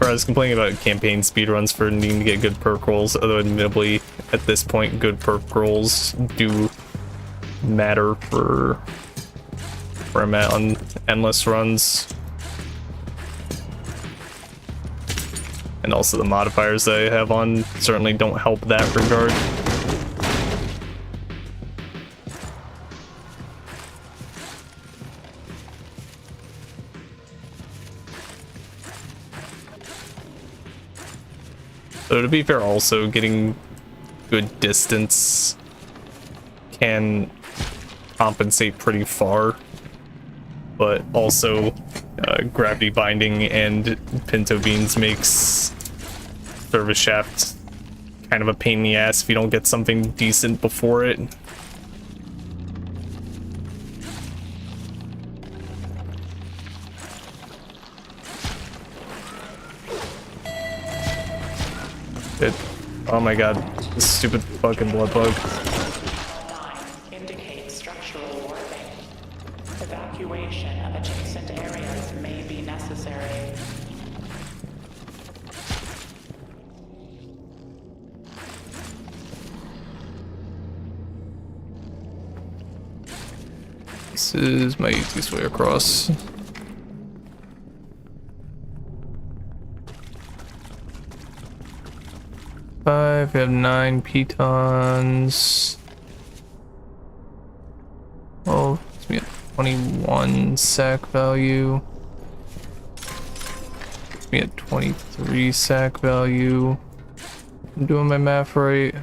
or I was complaining about campaign speedruns for needing to get good perk rolls, although admittedly at this point good perk rolls do matter for where I'm at on endless runs. And also the modifiers that I have on certainly don't help that regard. So to be fair, also getting good distance can compensate pretty far, but also gravity binding and pinto beans makes service shaft kind of a pain in the ass if you don't get something decent before it. Oh my god, this stupid fucking blood bug. Indicates structural warping. Evacuation of adjacent areas may be necessary. This is my easiest way across. We have 9 pitons. 21 sack value. Me at 23 sack value. I'm doing my math right.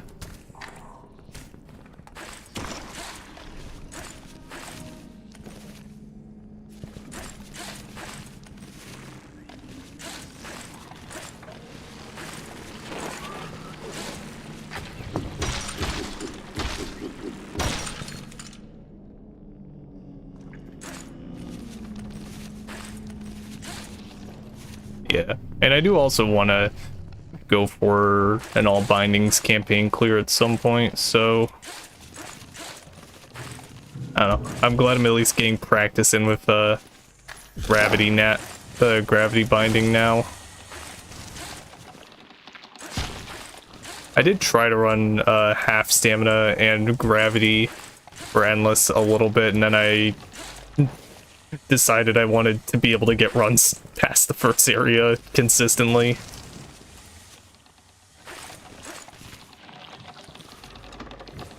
Yeah, and I do also want to go for an all bindings campaign clear at some point, so I don't know. I'm glad I'm at least getting practice in with gravity binding now. I did try to run half stamina and gravity for endless a little bit, and then I decided I wanted to be able to get runs past the first area consistently.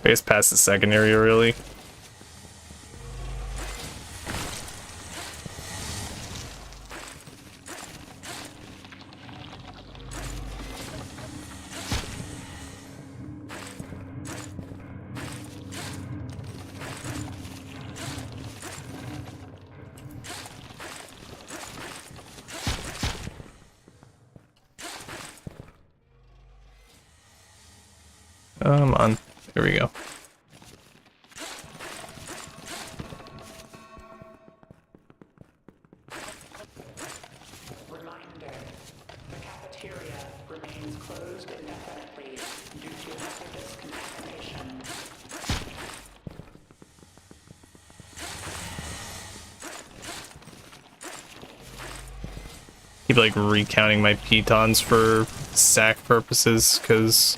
I guess past the second area, really. Come on. Here we go. Reminder, the cafeteria remains closed indefinitely due to hazardous contamination. Keep like recounting my pitons for sack purposes, because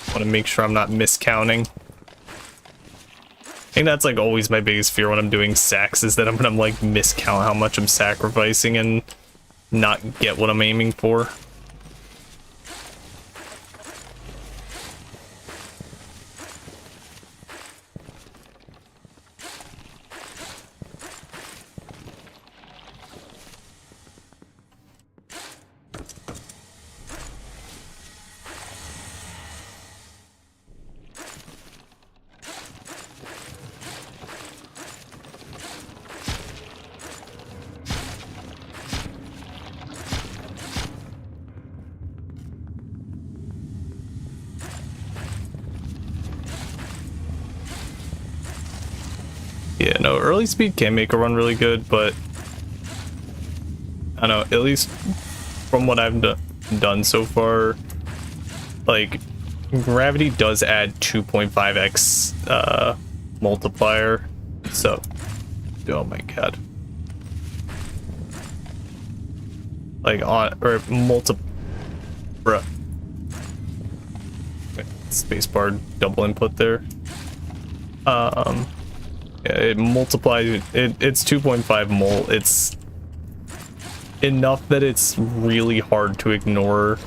I want to make sure I'm not miscounting. I think that's like always my biggest fear when I'm doing sacks, is that I'm gonna like miscount how much I'm sacrificing and not get what I'm aiming for. Yeah, no, early speed can make a run really good, but I don't know, at least from what I've done so far, like, gravity does add 2.5x multiplier, so, oh my god. Like, or bruh. Spacebar double input there. Yeah, it multiplies, it's 2.5 mul. It's enough that it's really hard to ignore,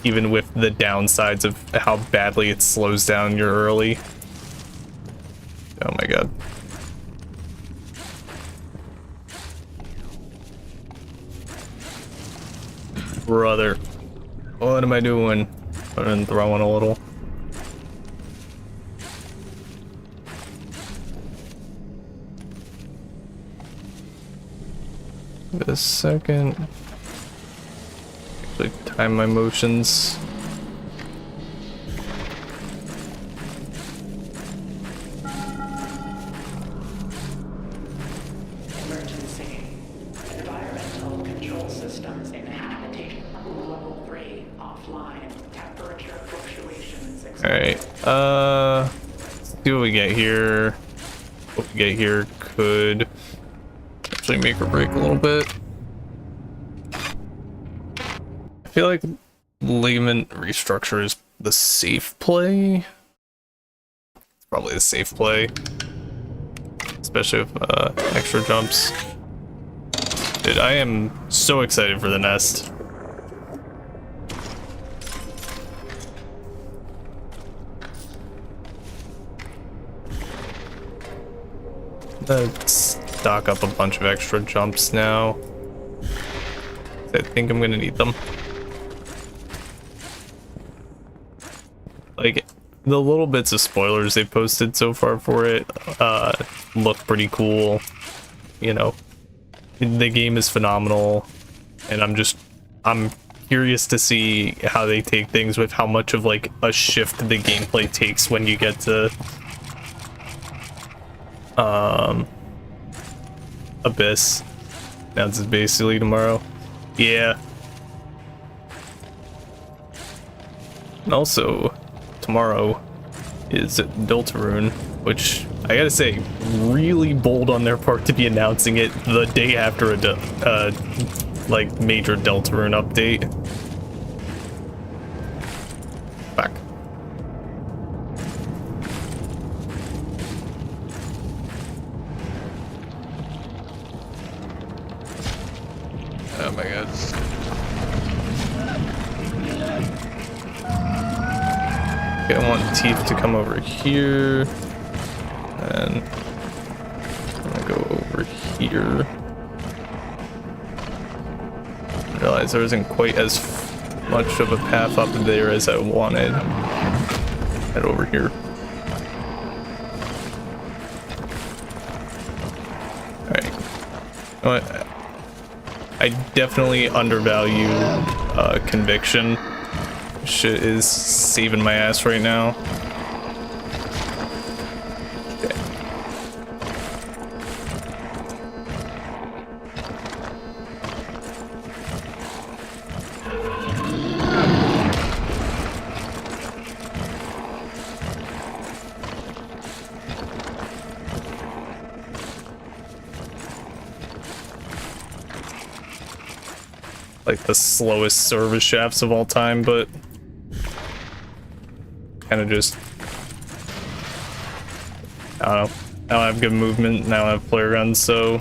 even with the downsides of how badly it slows down your early. Oh my god. Brother. What am I doing? I'm throwing a little. Give it a second. Actually time my motions. Emergency. Environmental control systems inhabiting level 3 offline. Temperature fluctuations. Alright, let's see what we get here. What we get here could actually make or break a little bit. I feel like ligament restructure is the safe play. It's probably the safe play, especially with extra jumps. Dude, I am so excited for the nest. Stock up a bunch of extra jumps now. I think I'm gonna need them. Like, the little bits of spoilers they posted so far for it look pretty cool. You know, the game is phenomenal, and I'm curious to see how they take things with how much of like a shift the gameplay takes when you get to Abyss. Now this is basically tomorrow. Yeah. And also, tomorrow is Deltarune, which I gotta say, really bold on their part to be announcing it the day after a like major Deltarune update. Back. Oh my god. Okay, I want Teeth to come over here. And I'm gonna go over here. I realized there isn't quite as much of a path up there as I wanted. Head over here. Alright. You know what? I definitely undervalue conviction. Shit is saving my ass right now. Okay. Like the slowest service shafts of all time, but kind of just, I don't know. Now I have good movement, now I have flare guns, so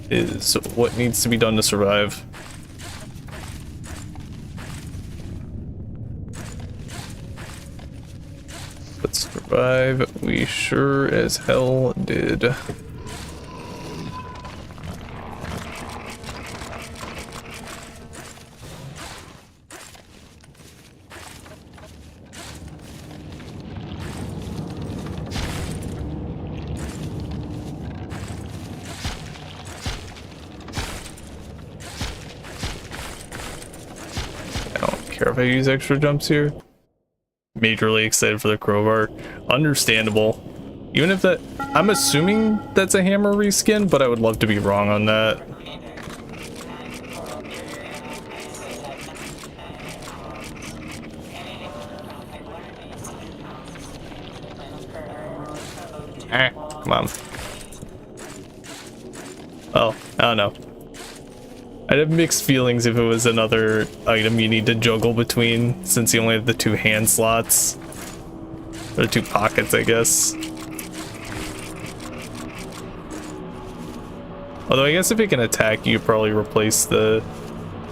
is what needs to be done to survive. But survive, we sure as hell did. Care if I use extra jumps here. Majorly excited for the crowbar. Understandable. Even if that, I'm assuming that's a hammer reskin, but I would love to be wrong on that. Come on. Well, I don't know. I'd have mixed feelings if it was another item you need to juggle between, since you only have the 2 hand slots. Or 2 pockets, I guess. Although I guess if it can attack, you could probably replace the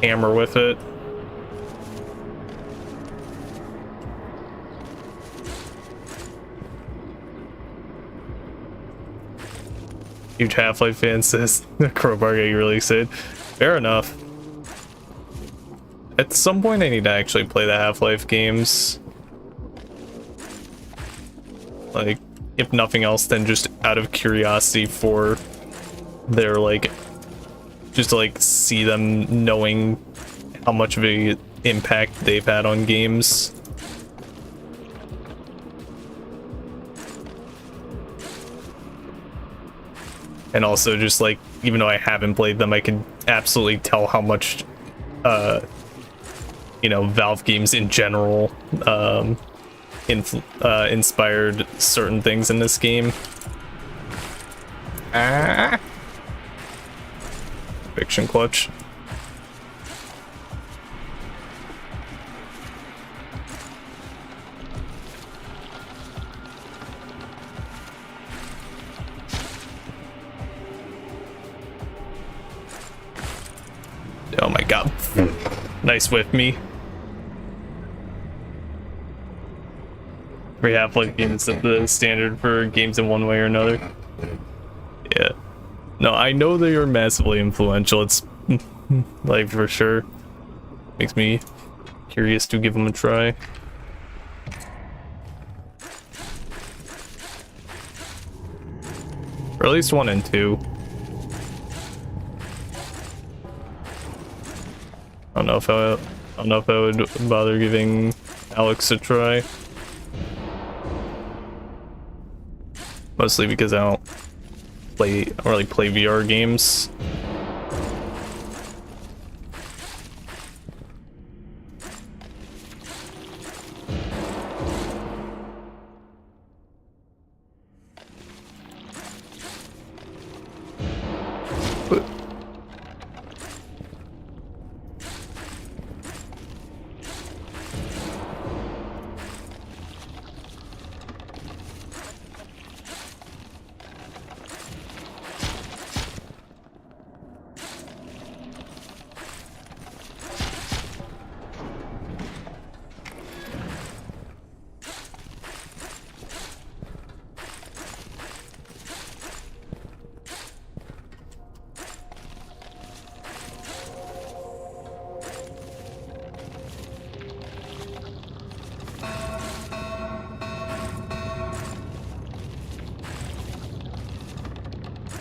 hammer with it. Huge Half-Life fan says the crowbar got you really excited. Fair enough. At some point I need to actually play the Half-Life games. Like, if nothing else, then just out of curiosity for their, like, just to, like, see them knowing how much of a impact they've had on games. And also just, like, even though I haven't played them, I can absolutely tell how much, you know, Valve games in general inspired certain things in this game. Fiction clutch. Oh my god. Nice with me. We have like games at the standard for games in one way or another. Yeah. No, I know they are massively influential. It's like for sure makes me curious to give them a try. Or at least 1 and 2. I don't know if I would bother giving Alex a try. Mostly because I don't really play VR games.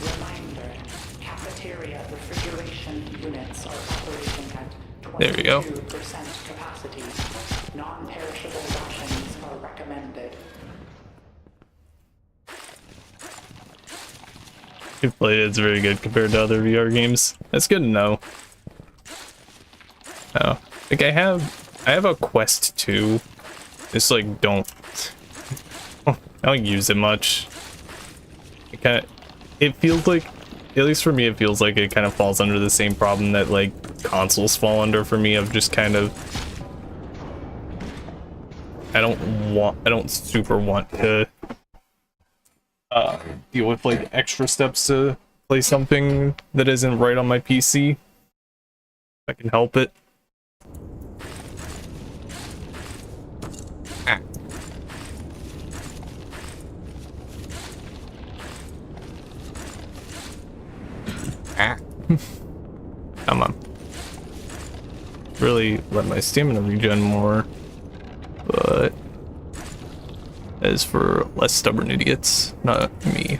Reminder, cafeteria refrigeration units are operating at There we go. 22% capacity. Non-perishable rations are recommended. You've played it's very good compared to other VR games. That's good to know. Oh, like I have a Quest 2. Just like don't I don't use it much. It feels like, at least for me, it feels like it kind of falls under the same problem that like consoles fall under for me, of just kind of I don't super want to deal with like extra steps to play something that isn't right on my PC. If I can help it. Ah. Ah. Come on. Really let my stamina regen more, but that is for less stubborn idiots, not me.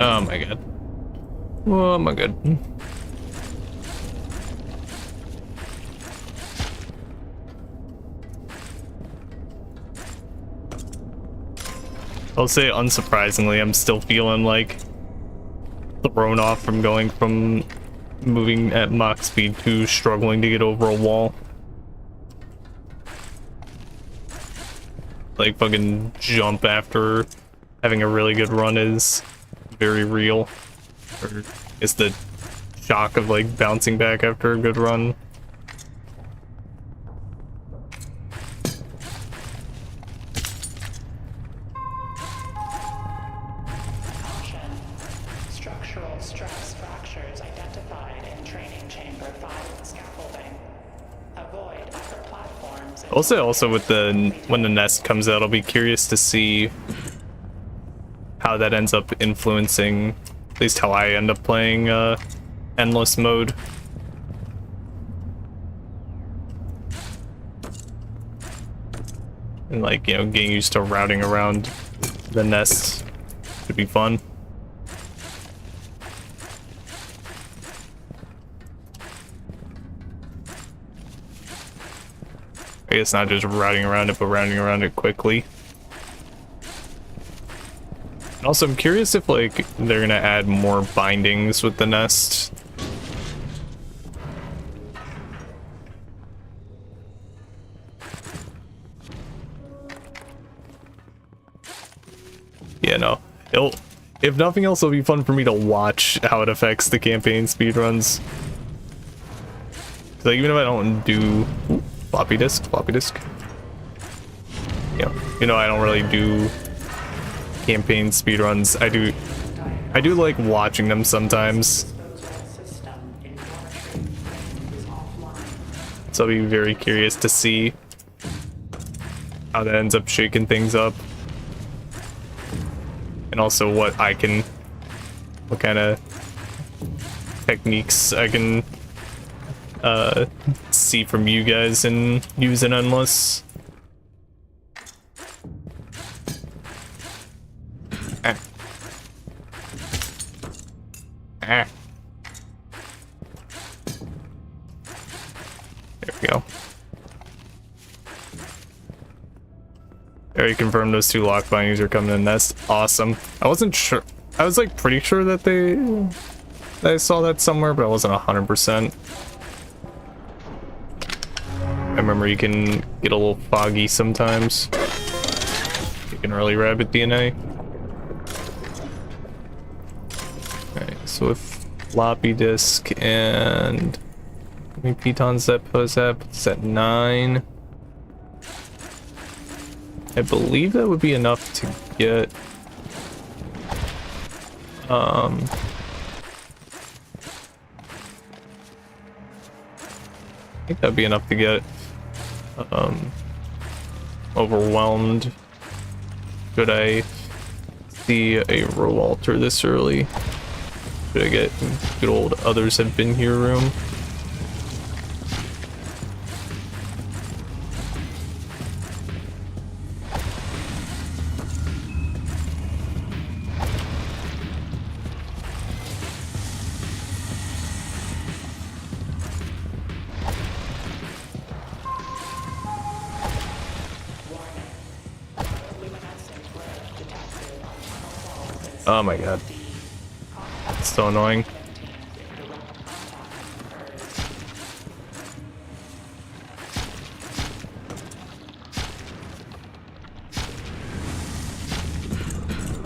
Oh my god. Oh my god. I'll say unsurprisingly, I'm still feeling like thrown off from going from moving at Mach speed to struggling to get over a wall. Like fucking jump after having a really good run is very real. Or is the shock of like bouncing back after a good run. Caution. Structural stress fractures identified in training chamber 5 scaffolding. Avoid upper platforms. Also with when the nest comes out, I'll be curious to see how that ends up influencing, at least how I end up playing endless mode. And like, you know, getting used to routing around the nest should be fun. I guess not just routing around it, but routing around it quickly. And also, I'm curious if like they're gonna add more bindings with the nest. Yeah, no. It'll, if nothing else, it'll be fun for me to watch how it affects the campaign speedruns. Like, even if I don't do floppy disk. Yeah, you know, I don't really do campaign speedruns. I do like watching them sometimes. So I'll be very curious to see how that ends up shaking things up. And also what kind of techniques I can see from you guys and use in Endless. There we go. Already confirmed those 2 lock bindings are coming in. That's awesome. I wasn't sure. I was like pretty sure that I saw that somewhere, but I wasn't 100%. I remember you can get a little foggy sometimes. You can early rabbit DNA. Alright, so with floppy disk and how many pitons that puts at? It's at 9. I believe that would be enough to get I think that'd be enough to get overwhelmed. Should I see a row alter this early? Should I get good old others have been here room? Oh my god. It's so annoying.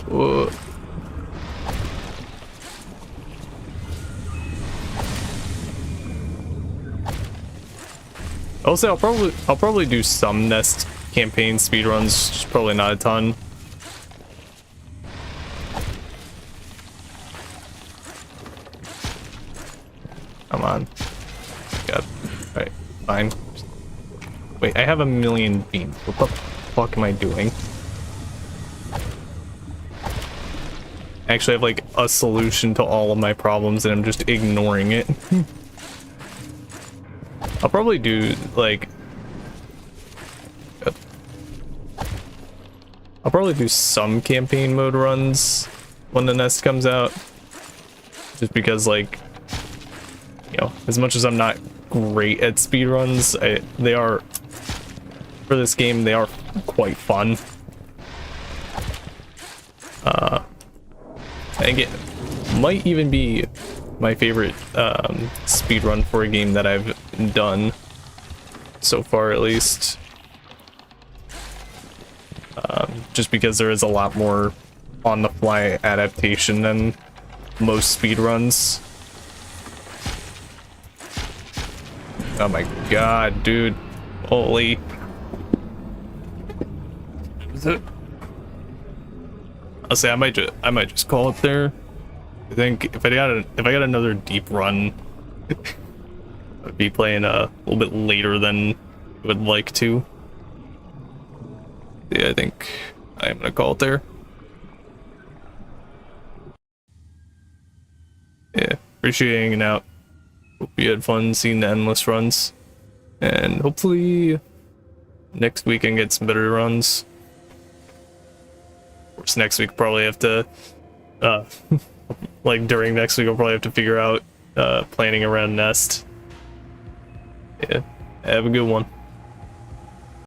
Whoa. Also, I'll probably do some nest campaign speedruns, just probably not a ton. Come on. God. Alright, fine. Wait, I have a million beams. What the fuck am I doing? I actually have like a solution to all of my problems and I'm just ignoring it. I'll probably do like I'll probably do some campaign mode runs when the nest comes out. Just because like, you know, as much as I'm not great at speedruns, they are, for this game, they are quite fun. I think it might even be my favorite speedrun for a game that I've done so far, at least. Just because there is a lot more on-the-fly adaptation than most speedruns. Oh my god, dude. Holy. Is it? I'll say I might just call it there. I think if I got another deep run, I'd be playing a little bit later than I would like to. Yeah, I think I am gonna call it there. Yeah, appreciate hanging out. Hope you had fun seeing the endless runs, and hopefully next week and get some better runs. Of course, next week probably have to, like during next week, I'll probably have to figure out planning around Nest. Yeah, have a good one.